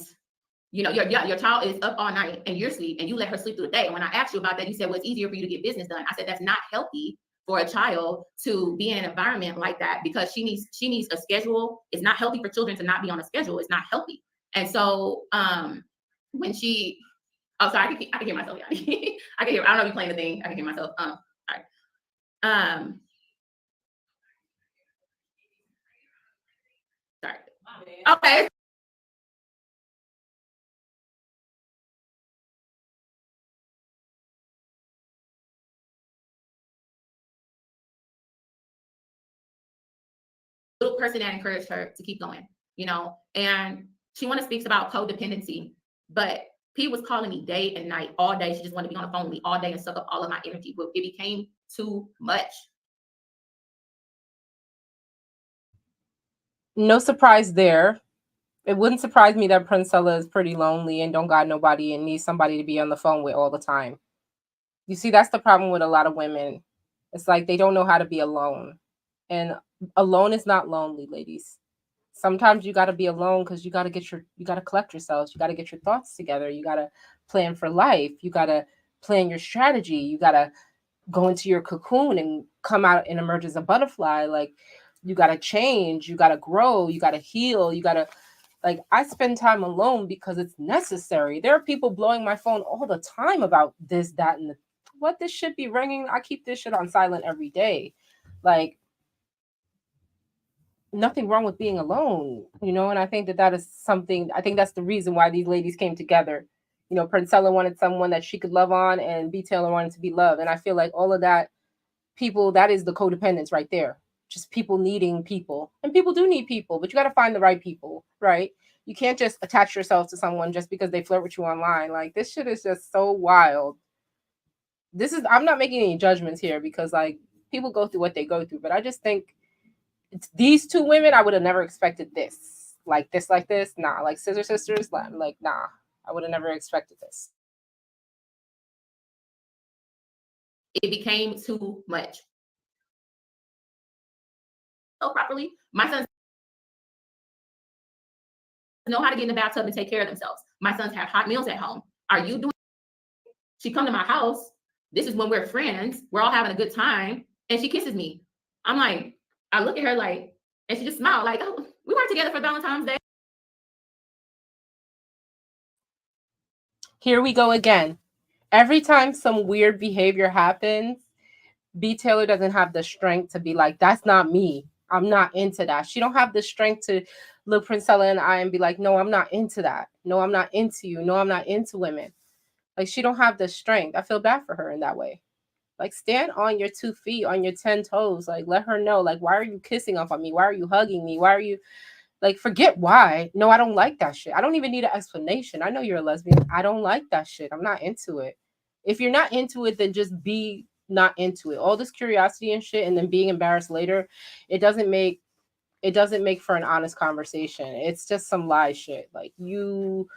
you know, your child is up all night and you're asleep and you let her sleep through the day. And when I asked you about that, you said, well, it's easier for you to get business done. I said, that's not healthy for a child to be in an environment like that because she needs a schedule. It's not healthy for children to not be on a schedule. It's not healthy. And so when she, oh, sorry, I can hear myself. I can hear, I don't know if you're playing the thing. I can hear myself. All right. Sorry. Okay. Little person that encouraged her to keep going, you know, and she speaks about codependency, but P was calling me day and night, all day. She just wanted to be on the phone with me all day and suck up all of my energy, but it became too much. No surprise there. It wouldn't surprise me that Princella is pretty lonely and don't got nobody and needs somebody to be on the phone with all the time. You see, that's the problem with a lot of women. It's like they don't know how to be alone. And alone is not lonely, ladies. Sometimes you got to be alone because you got to collect yourselves. You got to get your thoughts together. You got to plan for life. You got to plan your strategy. You got to go into your cocoon and come out and emerge as a butterfly. Like, you got to change. You got to grow. You got to heal. You got to, like, I spend time alone because it's necessary. There are people blowing my phone all the time about this, that, and what this should be ringing. I keep this shit on silent every day. Like, nothing wrong with being alone, you know? And I think that is something, I think that's the reason why these ladies came together. You know, Princella wanted someone that she could love on, and BTaylor wanted to be loved. And I feel like all of that, people, that is the codependence right there. Just people needing people. And people do need people, but you got to find the right people, right? You can't just attach yourself to someone just because they flirt with you online. Like, this shit is just so wild. I'm not making any judgments here because, like, people go through what they go through, but I just think it's these two women, I would have never expected this. Like this. Nah. Like Scissor Sisters, like, nah. I would have never expected this. It became too much. So properly, my sons know how to get in the bathtub and take care of themselves. My sons have hot meals at home. Are you doing? She come to my house. This is when we're friends. We're all having a good time, and she kisses me. I'm like, I look at her like, and she just smiled like, oh, we weren't together for Valentine's Day. Here we go again. Every time some weird behavior happens, BTaylor doesn't have the strength to be like, that's not me. I'm not into that. She don't have the strength to look Princella in the eye and be like, no, I'm not into that. No, I'm not into you. No, I'm not into women. Like, she don't have the strength. I feel bad for her in that way. Like, stand on your 2 feet, on your 10 toes. Like, let her know, like, why are you kissing off on me? Why are you hugging me? Why are you, like, forget why. No, I don't like that shit. I don't even need an explanation. I know you're a lesbian. I don't like that shit. I'm not into it. If you're not into it, then just be not into it. All this curiosity and shit and then being embarrassed later, it doesn't make for an honest conversation. It's just some lie shit. Like, you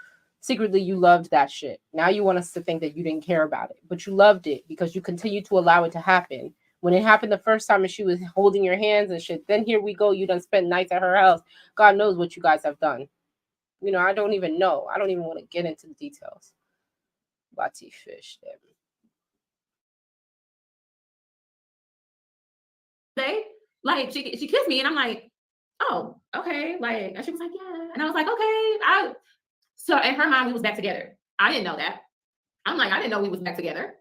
secretly, you loved that shit. Now you want us to think that you didn't care about it, but you loved it because you continued to allow it to happen. When it happened the first time and she was holding your hands and shit, then here we go. You done spent nights at her house. God knows what you guys have done. You know, I don't even know. I don't even want to get into the details. Bati fish. Like, she kissed me and I'm like, oh, okay. Like, and she was like, yeah. And I was like, okay. So in her mind, we was back together. I didn't know that. I'm like, I didn't know we was back together.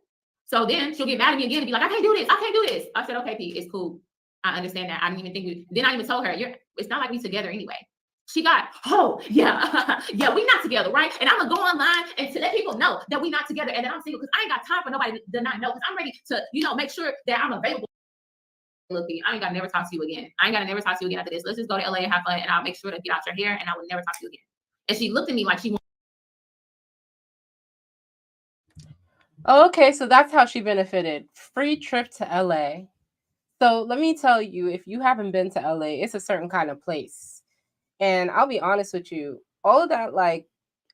So then she'll get mad at me again and be like, I can't do this. I can't do this. I said, okay, Pete, it's cool. I understand that. I didn't even think then I even told her, it's not like we together anyway. She got, oh, yeah, yeah, we not together, right? And I'm gonna go online and to let people know that we not together and that I'm single because I ain't got time for nobody to not know because I'm ready to, make sure that I'm available. Look, I ain't gotta never talk to you again. I ain't gotta never talk to you again after this. Let's just go to LA and have fun and I'll make sure to get out your hair and I will never talk to you again. And she looked at me like she Oh, okay, so that's how she benefited. Free trip to LA. So let me tell you, if you haven't been to LA, it's a certain kind of place. And I'll be honest with you, all of that like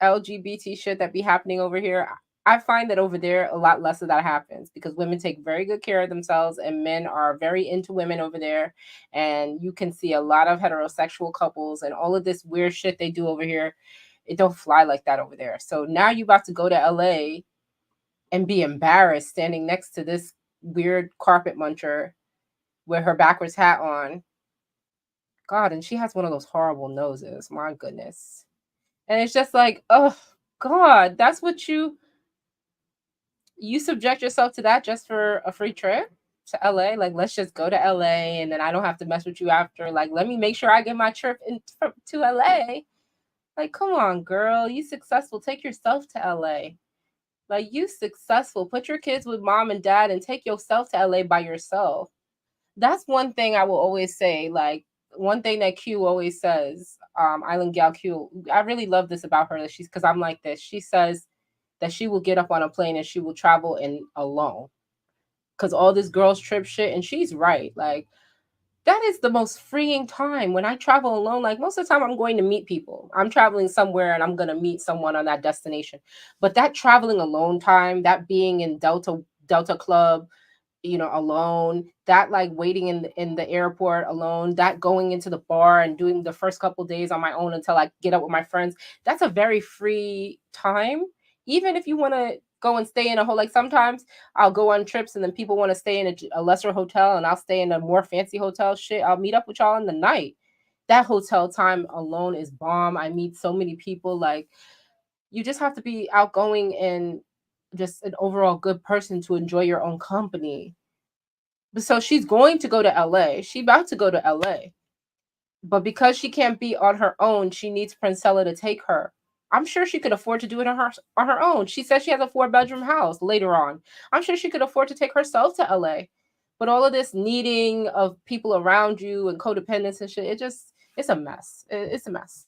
LGBT shit that be happening over here, I find that over there a lot less of that happens because women take very good care of themselves and men are very into women over there. And you can see a lot of heterosexual couples and all of this weird shit they do over here. It don't fly like that over there. So now you about to go to LA and be embarrassed standing next to this weird carpet muncher with her backwards hat on. God, and she has one of those horrible noses. My goodness. And it's just like, oh God, that's what you subject yourself to that just for a free trip to LA? Like, let's just go to LA and then I don't have to mess with you after. Like, let me make sure I get my trip to LA. Like, come on, girl. You successful. Take yourself to LA. Like, you successful. Put your kids with mom and dad and take yourself to LA by yourself. That's one thing I will always say. Like, one thing that Q always says, Island Gal Q, I really love this about her. That she's, because I'm like this. She says that she will get up on a plane and she will travel in alone. Because all this girls trip shit, and she's right. Like, that is the most freeing time when I travel alone. Like, most of the time I'm going to meet people. I'm traveling somewhere and I'm going to meet someone on that destination. But that traveling alone time, that being in Delta Club, alone, that like waiting in the airport alone, that going into the bar and doing the first couple days on my own until I get up with my friends, that's a very free time. Even if you want to go and stay in a whole, like sometimes I'll go on trips and then people want to stay in a lesser hotel and I'll stay in a more fancy hotel. Shit, I'll meet up with y'all in the night. That hotel time alone is bomb. I meet so many people. Like, you just have to be outgoing and just an overall good person to enjoy your own company. So she's going to go to LA. She about to go to LA. But because she can't be on her own, she needs Princella to take her. I'm sure she could afford to do it on her own. She says she has a 4-bedroom house later on. I'm sure she could afford to take herself to LA. But all of this needing of people around you and codependence and shit, it's a mess. It's a mess.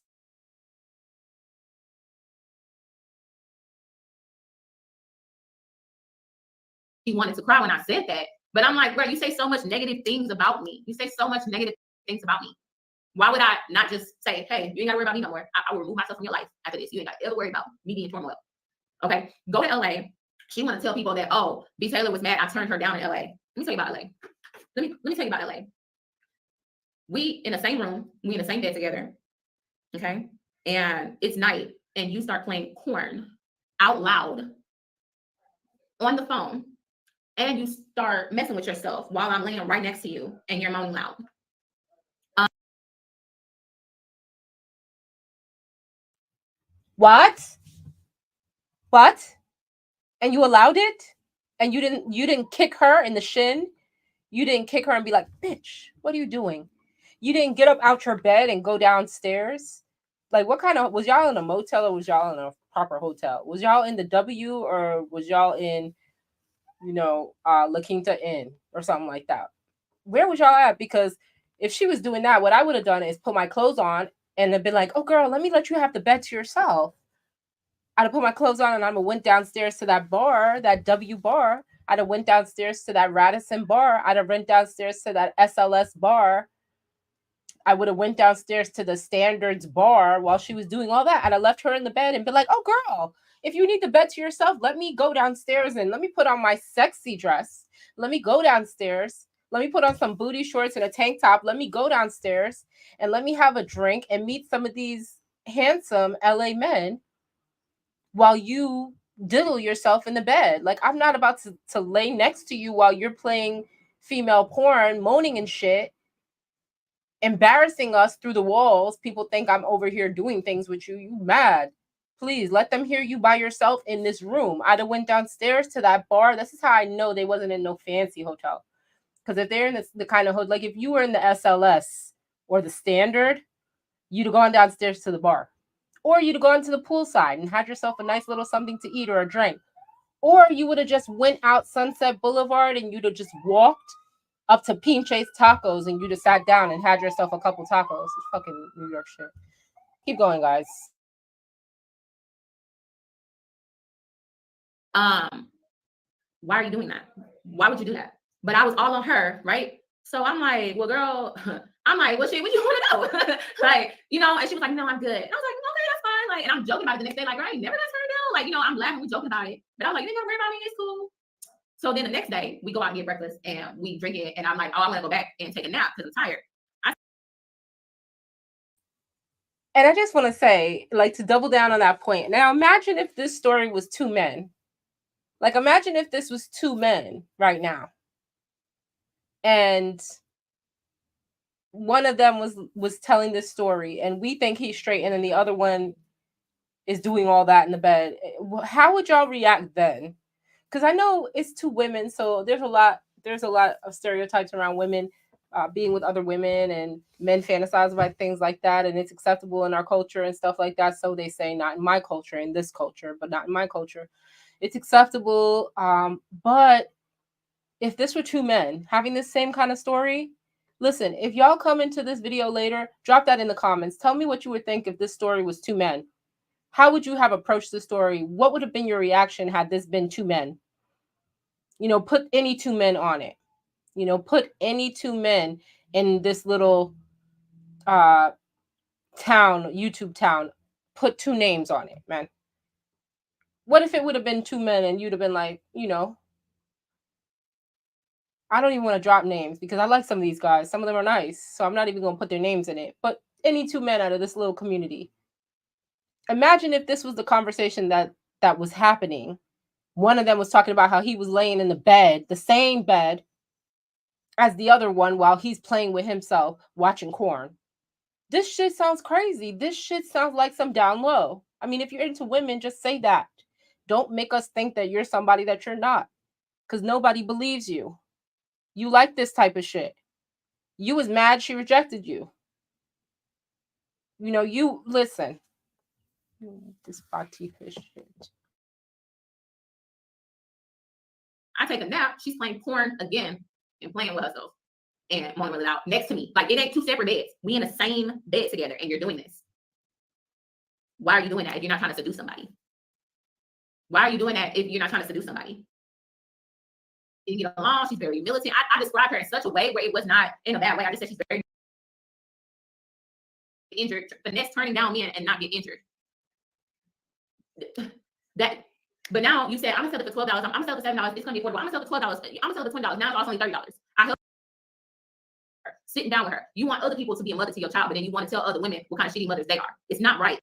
She wanted to cry when I said that. But I'm like, bro, you say so much negative things about me. You say so much negative things about me. Why would I not just say, hey, you ain't got to worry about me no more. I will remove myself from your life after this. You ain't got to ever worry about me being in turmoil. Okay, go to LA. she want to tell people that, oh, BTaylor was mad I turned her down in LA. Let me tell you about LA. Let me tell you about LA. We in the same room, we in the same bed together, okay? And it's night, and you start playing corn out loud on the phone, and you start messing with yourself while I'm laying right next to you, and you're moaning loud. What? And you allowed it? And you didn't kick her in the shin? You didn't kick her and be like, bitch, what are you doing? You didn't get up out your bed and go downstairs? Like, what kind of, was y'all in a motel or was y'all in a proper hotel? Was y'all in the W or was y'all in, La Quinta Inn or something like that? Where was y'all at? Because if she was doing that, what I would have done is put my clothes on and have been like, oh, girl, let me let you have the bed to yourself. I'd have put my clothes on and I went downstairs to that bar, that W bar. I'd have went downstairs to that Radisson bar. I'd have went downstairs to that SLS bar. I would have went downstairs to the Standards bar while she was doing all that. I'd have left her in the bed and been like, oh, girl, if you need the bed to yourself, let me go downstairs and let me put on my sexy dress. Let me go downstairs. Let me put on some booty shorts and a tank top. Let me go downstairs and let me have a drink and meet some of these handsome LA men while you diddle yourself in the bed. Like, I'm not about to lay next to you while you're playing female porn, moaning and shit, embarrassing us through the walls. People think I'm over here doing things with you. You mad. Please let them hear you by yourself in this room. I'd have went downstairs to that bar. This is how I know they wasn't in no fancy hotel. Because if they're in the kind of hood, like if you were in the SLS or the Standard, you'd have gone downstairs to the bar. Or you'd have gone to the poolside and had yourself a nice little something to eat or a drink. Or you would have just went out Sunset Boulevard and you'd have just walked up to Pinche's Tacos and you'd have sat down and had yourself a couple tacos. It's fucking New York shit. Keep going, guys. Why are you doing that? Why would you do that? But I was all on her, right? So I'm like, well, girl, I'm like, well, shit, what you want to know? Like, and she was like, no, I'm good. And I was like, okay, that's fine. Like, and I'm joking about it the next day, like, I ain't never got turned down. Like, I'm laughing, we joking about it. But I was like, you ain't gotta worry about me, it's cool. So then the next day, we go out and get breakfast and we drink it. And I'm like, oh, I'm gonna go back and take a nap because I'm tired. And I just want to say, like, to double down on that point. Now, imagine if this story was two men. Like, imagine if this was two men right now. And one of them was telling this story and we think he's straight and then the other one is doing all that in the bed. How would y'all react then? Because I know it's two women, so there's a lot of stereotypes around women being with other women, and men fantasize about things like that, and it's acceptable in our culture and stuff like that. So they say, not in my culture, in this culture, but not in my culture. It's acceptable. But if this were two men having this same kind of story, listen, if y'all come into this video later, drop that in the comments. Tell me what you would think if this story was two men. How would you have approached the story? What would have been your reaction had this been two men? Put any two men on it. Put any two men in this little town, YouTube town. Put two names on it, man. What if it would have been two men and you'd have been like, I don't even want to drop names because I like some of these guys. Some of them are nice. So I'm not even going to put their names in it. But any two men out of this little community. Imagine if this was the conversation that was happening. One of them was talking about how he was laying in the bed, the same bed as the other one while he's playing with himself, watching porn. This shit sounds crazy. This shit sounds like some down low. I mean, if you're into women, just say that. Don't make us think that you're somebody that you're not. Because nobody believes you. You like this type of shit. You was mad she rejected you. You listen. This Batika shit. I take a nap. She's playing porn again and playing with herself and moaning with it out next to me. Like, it ain't two separate beds. We in the same bed together and you're doing this. Why are you doing that if you're not trying to seduce somebody? Why are you doing that if you're not trying to seduce somebody? You get along. She's very militant. I described her in such a way where it was not in a bad way. I just said she's very injured. Finesse turning down men and not get injured. That But now you said, I'm gonna sell it for $12. I'm gonna sell it for $7. It's gonna be affordable. I'm gonna sell it for $12. I'm gonna sell it for $20. Now it's only $30. I help her, sitting down with her. You want other people to be a mother to your child, but then you want to tell other women what kind of shitty mothers they are. It's not right.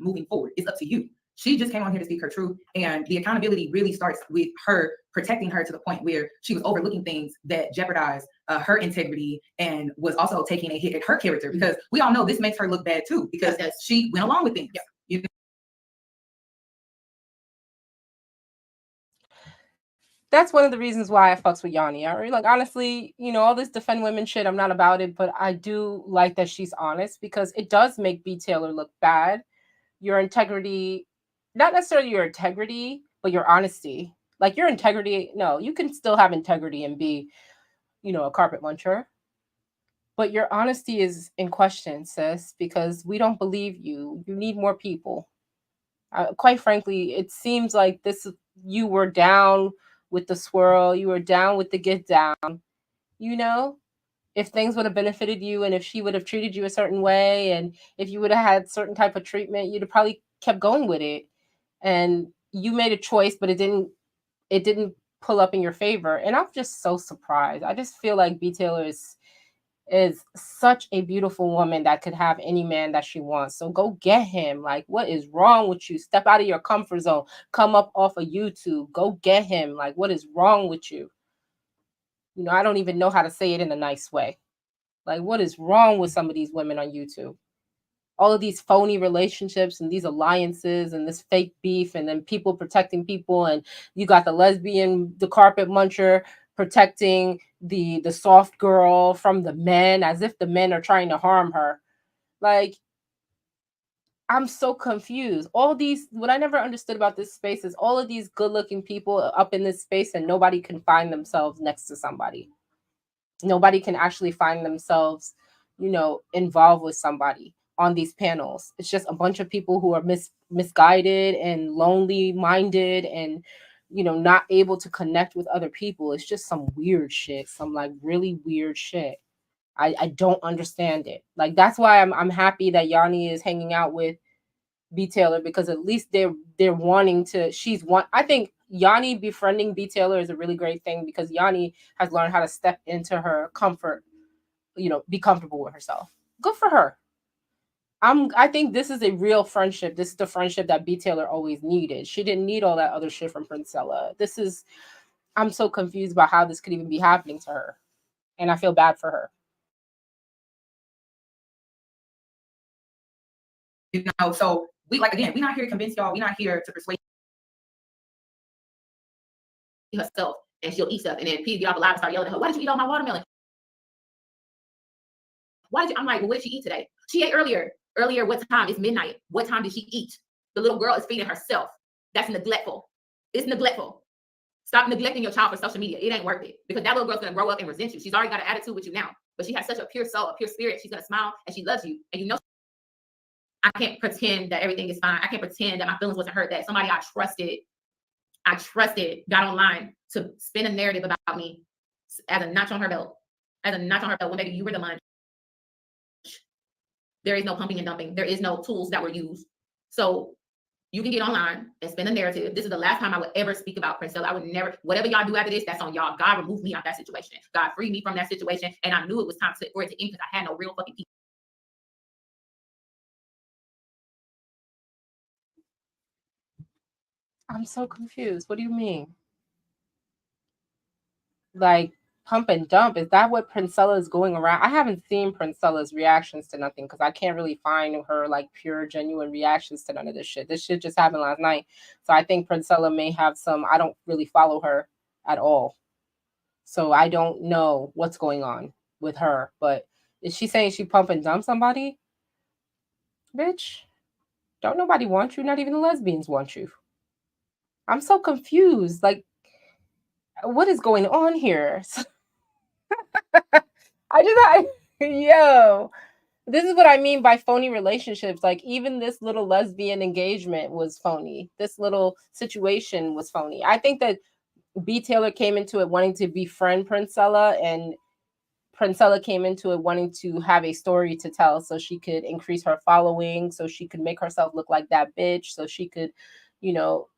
Moving forward, it's up to you. She just came on here to speak her truth, and the accountability really starts with her protecting her to the point where she was overlooking things that jeopardized her integrity and was also taking a hit at her character, because we all know this makes her look bad too, because she went along with things. Yeah. You know? That's one of the reasons why I fucks with Yanni. Like, honestly, all this defend women shit, I'm not about it, but I do like that she's honest, because it does make BTaylor look bad. Your integrity, not necessarily your integrity, but your honesty. Like, your integrity, no, you can still have integrity and be, a carpet muncher. But your honesty is in question, sis, because we don't believe you. You need more people. Quite frankly, it seems like you were down with the swirl. You were down with the get down. If things would have benefited you, and if she would have treated you a certain way, and if you would have had certain type of treatment, you'd have probably kept going with it. And you made a choice, but it didn't pull up in your favor. And I'm just so surprised. I just feel like BTaylor is such a beautiful woman that could have any man that she wants. So go get him. Like, what is wrong with you? Step out of your comfort zone. Come up off of YouTube. Go get him. Like, what is wrong with you? I don't even know how to say it in a nice way. Like, what is wrong with some of these women on YouTube? All of these phony relationships and these alliances and this fake beef, and then people protecting people, and you got the lesbian, the carpet muncher protecting the soft girl from the men, as if the men are trying to harm her. Like, I'm so confused. What I never understood about this space is all of these good-looking people up in this space, and nobody can find themselves next to somebody. Nobody can actually find themselves, involved with somebody on these panels. It's just a bunch of people who are misguided and lonely minded, and not able to connect with other people. It's just some weird shit, some like really weird shit. I don't understand it. Like, that's why I'm happy that Yanni is hanging out with BTaylor, because at least they're wanting to. I think Yanni befriending BTaylor is a really great thing, because Yanni has learned how to step into her comfort, be comfortable with herself. Good for her. I think this is a real friendship. This is the friendship that BTaylor always needed. She didn't need all that other shit from Princella. I'm so confused about how this could even be happening to her. And I feel bad for her. So we're not here to convince y'all. We're not here to persuade herself, and she'll eat stuff, and then P get off the live and start yelling at her, why did you eat all my watermelon? I'm like, well, what did she eat today? She ate earlier. What time? It's midnight. What time did she eat? The little girl is feeding herself. That's neglectful. It's neglectful. Stop neglecting your child for social media. It ain't worth it, because that little girl's gonna grow up and resent you. She's already got an attitude with you now, but she has such a pure soul, a pure spirit. She's gonna smile, and she loves you, and I can't pretend that everything is fine. I can't pretend that my feelings wasn't hurt, that somebody I trusted got online to spin a narrative about me as a notch on her belt. When baby, you were the munch. There is no pumping and dumping. There is no tools that were used. So you can get online and spin a narrative. This is the last time I would ever speak about Princella. I would never, whatever y'all do after this, that's on y'all. God removed me out of that situation. God freed me from that situation. And I knew it was time for it to end, because I had no real fucking people. I'm so confused. What do you mean? Like, pump and dump? Is that what Princella is going around? I haven't seen Princella's reactions to nothing, because I can't really find her like pure, genuine reactions to none of this shit. This shit just happened last night. So I think Princella may have I don't really follow her at all. So I don't know what's going on with her. But is she saying she pump and dump somebody? Bitch, don't nobody want you. Not even the lesbians want you. I'm so confused. Like, what is going on here? Yo, this is what I mean by phony relationships. Like, even this little lesbian engagement was phony. This little situation was phony. I think that BTaylor came into it wanting to befriend Princella, and Princella came into it wanting to have a story to tell so she could increase her following, so she could make herself look like that bitch, so she could, you know,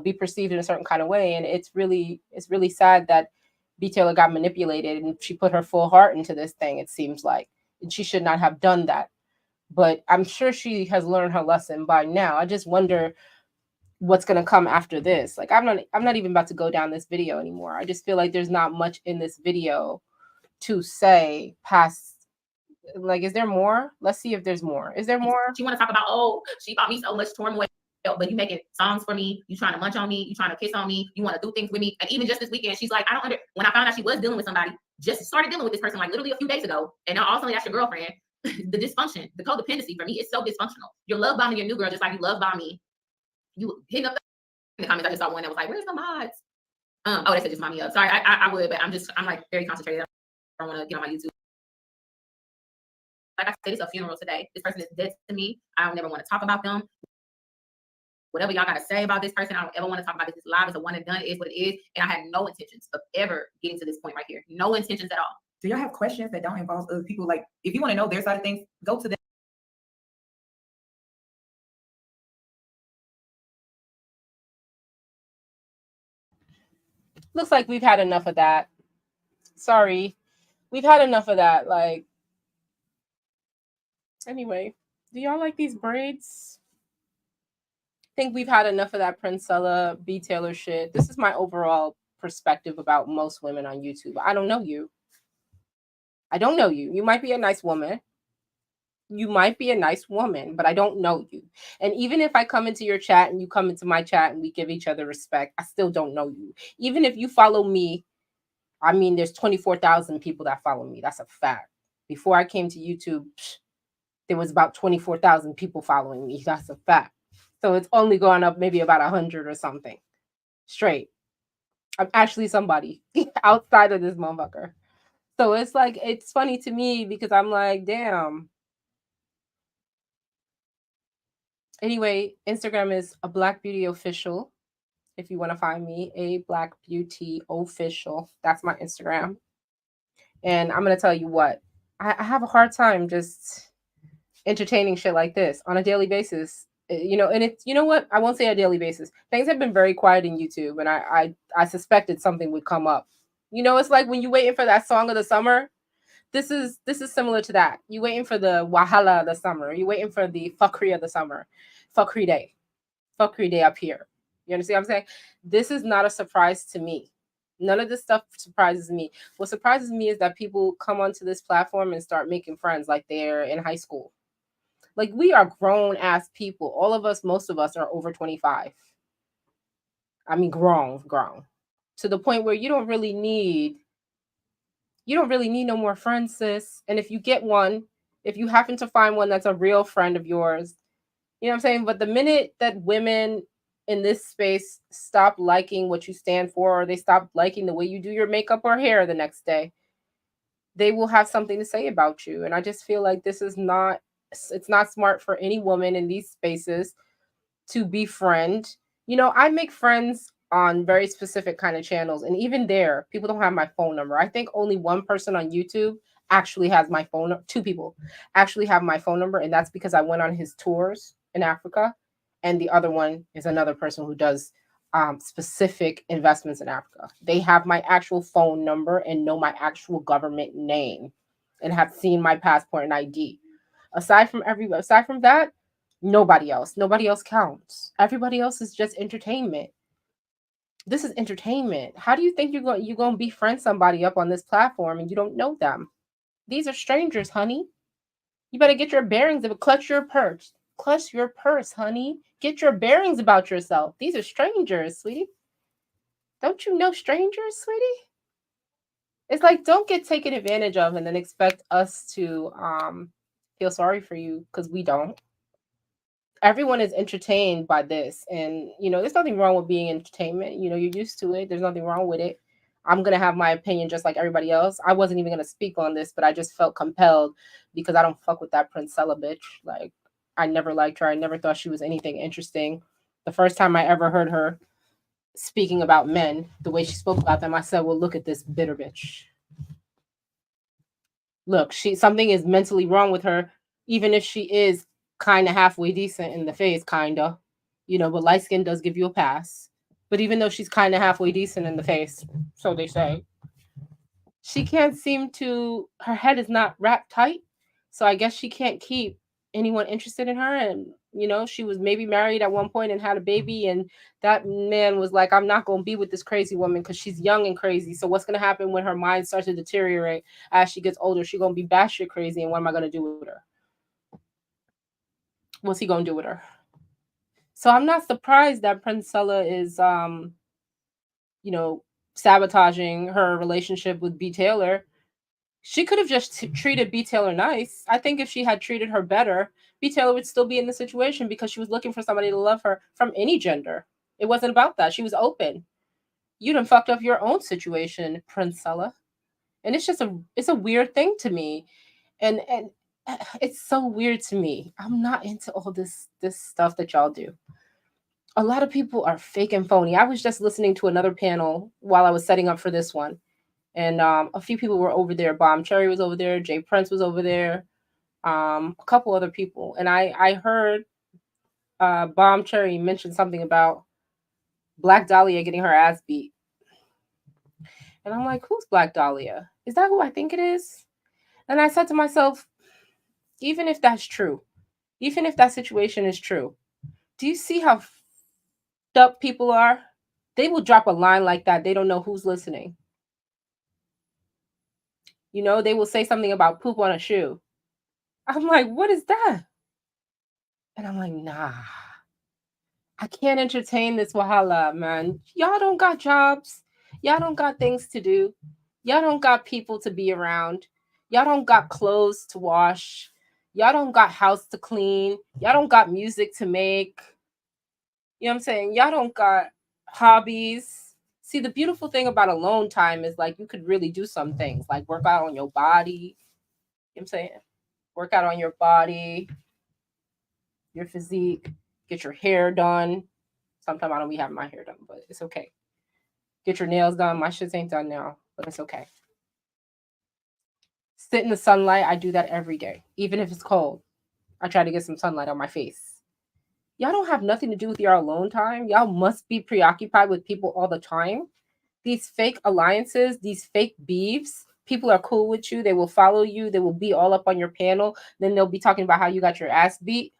be perceived in a certain kind of way. And it's really sad that BTaylor got manipulated and she put her full heart into this thing, it seems like. And she should not have done that. But I'm sure she has learned her lesson by now. I just wonder what's going to come after this. Like, I'm not even about to go down this video anymore. I just feel like there's not much in this video to say past. Like, is there more? Let's see if there's more. Is there more? She want to talk about, oh, she bought me so much turmoil, but you making songs for me, you trying to munch on me, you trying to kiss on me, you want to do things with me. And even just this weekend, she's like, when I found out she was dealing with somebody, just started dealing with this person like literally a few days ago, and now all of a sudden that's your girlfriend. The dysfunction, the codependency for me is so dysfunctional. You're love bombing your new girl just like you love bomb me. You hitting up in the comments. I just saw one that was like, "Where's the mods?" Oh, they said just mommy up. Sorry, I would, but I'm like very concentrated. I don't want to get on my YouTube. Like I said, it's a funeral today. This person is dead to me. I don't never want to talk about them. Whatever y'all got to say about this person, I don't ever want to talk about this. It's live. It's a one and done. It is what it is. And I had no intentions of ever getting to this point right here. No intentions at all. Do y'all have questions that don't involve other people? Like, if you want to know their side of things, go to them. Looks like we've had enough of that. Sorry. We've had enough of that. Like, anyway, do y'all like these braids? I think we've had enough of that Princella BTaylor shit. This is my overall perspective about most women on YouTube. I don't know you. I don't know you. You might be a nice woman. You might be a nice woman, but I don't know you. And even if I come into your chat and you come into my chat and we give each other respect, I still don't know you. Even if you follow me, I mean, there's 24,000 people that follow me. That's a fact. Before I came to YouTube, there was about 24,000 people following me. That's a fact. So it's only gone up maybe about 100 or something. Straight. I'm actually somebody outside of this motherfucker. So it's like, it's funny to me because I'm like, damn. Anyway, Instagram is a Black Beauty Official. If you want to find me, a Black Beauty Official. That's my Instagram. And I'm going to tell you what, I have a hard time just entertaining shit like this on a daily basis. You know, and it's, you know what? I won't say a daily basis. Things have been very quiet in YouTube, and I suspected something would come up. You know, it's like when you're waiting for that song of the summer. This is similar to that. You waiting for the Wahala of the summer. You waiting for the fuckery of the summer. Fuckery day. Fuckery day up here. You understand what I'm saying? This is not a surprise to me. None of this stuff surprises me. What surprises me is that people come onto this platform and start making friends like they're in high school. Like, we are grown ass people. All of us, most of us are over 25. I mean, grown. To the point where you don't really need no more friends, sis. And if you get one, if you happen to find one that's a real friend of yours, you know what I'm saying? But the minute that women in this space stop liking what you stand for, or they stop liking the way you do your makeup or hair the next day, they will have something to say about you. And I just feel like it's not smart for any woman in these spaces to befriend. You know, I make friends on very specific kind of channels, and even there, people don't have my phone number. I think only one person on YouTube actually has my phone. Two people actually have my phone number, and that's because I went on his tours in Africa, and the other one is another person who does specific investments in Africa. They have my actual phone number and know my actual government name and have seen my passport and ID. Aside from that, nobody else counts. Everybody else is just entertainment. This is entertainment. How do you think you're going to befriend somebody up on this platform and you don't know them? These are strangers, honey. You better get your bearings of it. Clutch your purse. Clutch your purse, honey. Get your bearings about yourself. These are strangers, sweetie. Don't you know strangers, sweetie? It's like, don't get taken advantage of and then expect us to feel sorry for you, because we don't. Everyone is entertained by this, and you know, there's nothing wrong with being entertainment. You know, you're used to it. There's nothing wrong with it. I'm gonna have my opinion just like everybody else. I wasn't even gonna speak on this, but I just felt compelled because I don't fuck with that Princella bitch. Like, I never liked her. I never thought she was anything interesting. The first time I ever heard her speaking about men, the way she spoke about them, I said, well, look at this bitter bitch. look, something is mentally wrong with her, even if she is kind of halfway decent in the face, kind of, but light skin does give you a pass. But even though she's kind of halfway decent in the face, so they say, she can't seem to, her head is not wrapped tight. So I guess she can't keep anyone interested in her. And, she was maybe married at one point and had a baby. And that man was like, I'm not going to be with this crazy woman because she's young and crazy. So what's going to happen when her mind starts to deteriorate as she gets older? She's going to be batshit crazy. And what am I going to do with her? What's he going to do with her? So I'm not surprised that Princella is, sabotaging her relationship with BTaylor. She could have just treated BTaylor nice. I think if she had treated her better, BTaylor would still be in the situation because she was looking for somebody to love her from any gender. It wasn't about that. She was open. You done fucked up your own situation, Princella. And it's a weird thing to me. And it's so weird to me. I'm not into all this stuff that y'all do. A lot of people are fake and phony. I was just listening to another panel while I was setting up for this one. And a few people were over there. Bomb Cherry was over there. Jay Prince was over there. A couple other people. And I heard Bomb Cherry mention something about Black Dahlia getting her ass beat. And I'm like, who's Black Dahlia? Is that who I think it is? And I said to myself, even if that's true, even if that situation is true, do you see how up people are? They will drop a line like that. They don't know who's listening. They will say something about poop on a shoe. I'm like, what is that? And I'm like, nah, I can't entertain this wahala, man. Y'all don't got jobs. Y'all don't got things to do. Y'all don't got people to be around. Y'all don't got clothes to wash. Y'all don't got house to clean. Y'all don't got music to make. You know what I'm saying? Y'all don't got hobbies. See, the beautiful thing about alone time is like you could really do some things, like work out on your body. You know what I'm saying? Work out on your body, your physique, get your hair done. Sometimes I don't be having my hair done, but it's okay. Get your nails done. My shit ain't done now, but it's okay. Sit in the sunlight. I do that every day, even if it's cold. I try to get some sunlight on my face. Y'all don't have nothing to do with your alone time. Y'all must be preoccupied with people all the time. These fake alliances, these fake beefs, people are cool with you. They will follow you. They will be all up on your panel. Then they'll be talking about how you got your ass beat.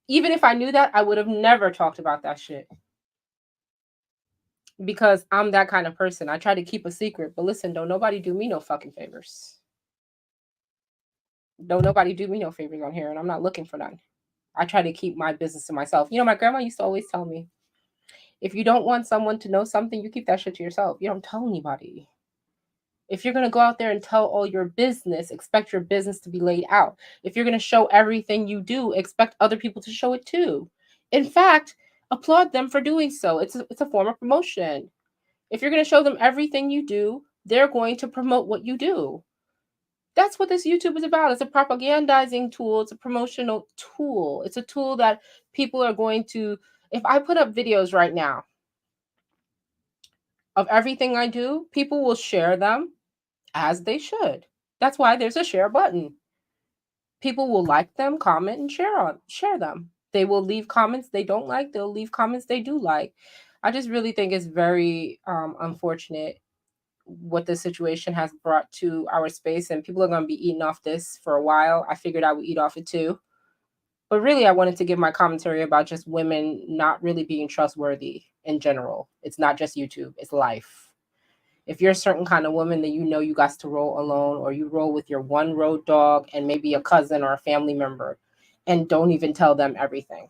Even if I knew that, I would have never talked about that shit. Because I'm that kind of person. I try to keep a secret. But listen, don't nobody do me no fucking favors. Don't nobody do me no favors on here. And I'm not looking for none. I try to keep my business to myself. My grandma used to always tell me, if you don't want someone to know something, you keep that shit to yourself. You don't tell anybody. If you're going to go out there and tell all your business, expect your business to be laid out. If you're going to show everything you do, expect other people to show it too. In fact, applaud them for doing so. It's a form of promotion. If you're going to show them everything you do, they're going to promote what you do. That's what this YouTube is about. It's a propagandizing tool. It's a promotional tool. It's a tool that people are going to, if I put up videos right now of everything I do, people will share them as they should. That's why there's a share button. People will like them, comment, and share them. They will leave comments they don't like. They'll leave comments they do like. I just really think it's very unfortunate what the situation has brought to our space, and people are going to be eating off this for a while. I figured I would eat off it too. But really, I wanted to give my commentary about just women not really being trustworthy in general. It's not just YouTube, it's life. If you're a certain kind of woman that you got to roll alone, or you roll with your one road dog and maybe a cousin or a family member, and don't even tell them everything.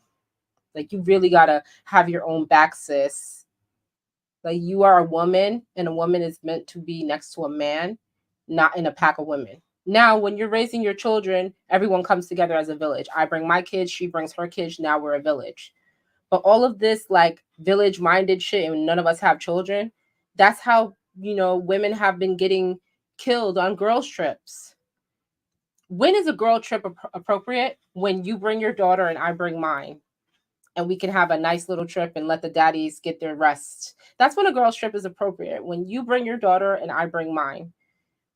Like, you really got to have your own back, sis. Like, you are a woman, and a woman is meant to be next to a man, not in a pack of women. Now, when you're raising your children, everyone comes together as a village. I bring my kids, she brings her kids, now we're a village. But all of this, like, village-minded shit, and none of us have children, that's how, women have been getting killed on girls' trips. When is a girl trip appropriate? When you bring your daughter and I bring mine, and we can have a nice little trip and let the daddies get their rest. That's when a girl's trip is appropriate. When you bring your daughter and I bring mine.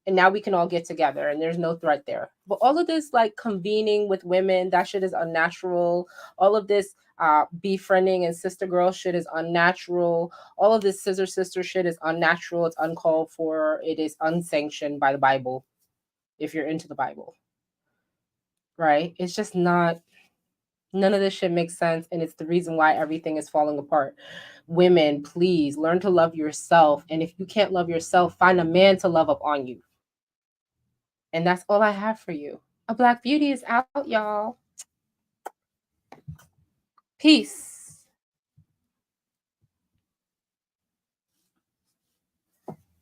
and now we can all get together and there's no threat there. But all of this like convening with women, that shit is unnatural. All of this befriending and sister girl shit is unnatural. All of this scissor sister shit is unnatural. It's uncalled for. It is unsanctioned by the Bible, if you're into the Bible. Right? It's just not, none of this shit makes sense, and it's the reason why everything is falling apart. Women, please learn to love yourself, and if you can't love yourself, find a man to love up on you. And that's all I have for you. A Black Beauty is out, y'all. Peace.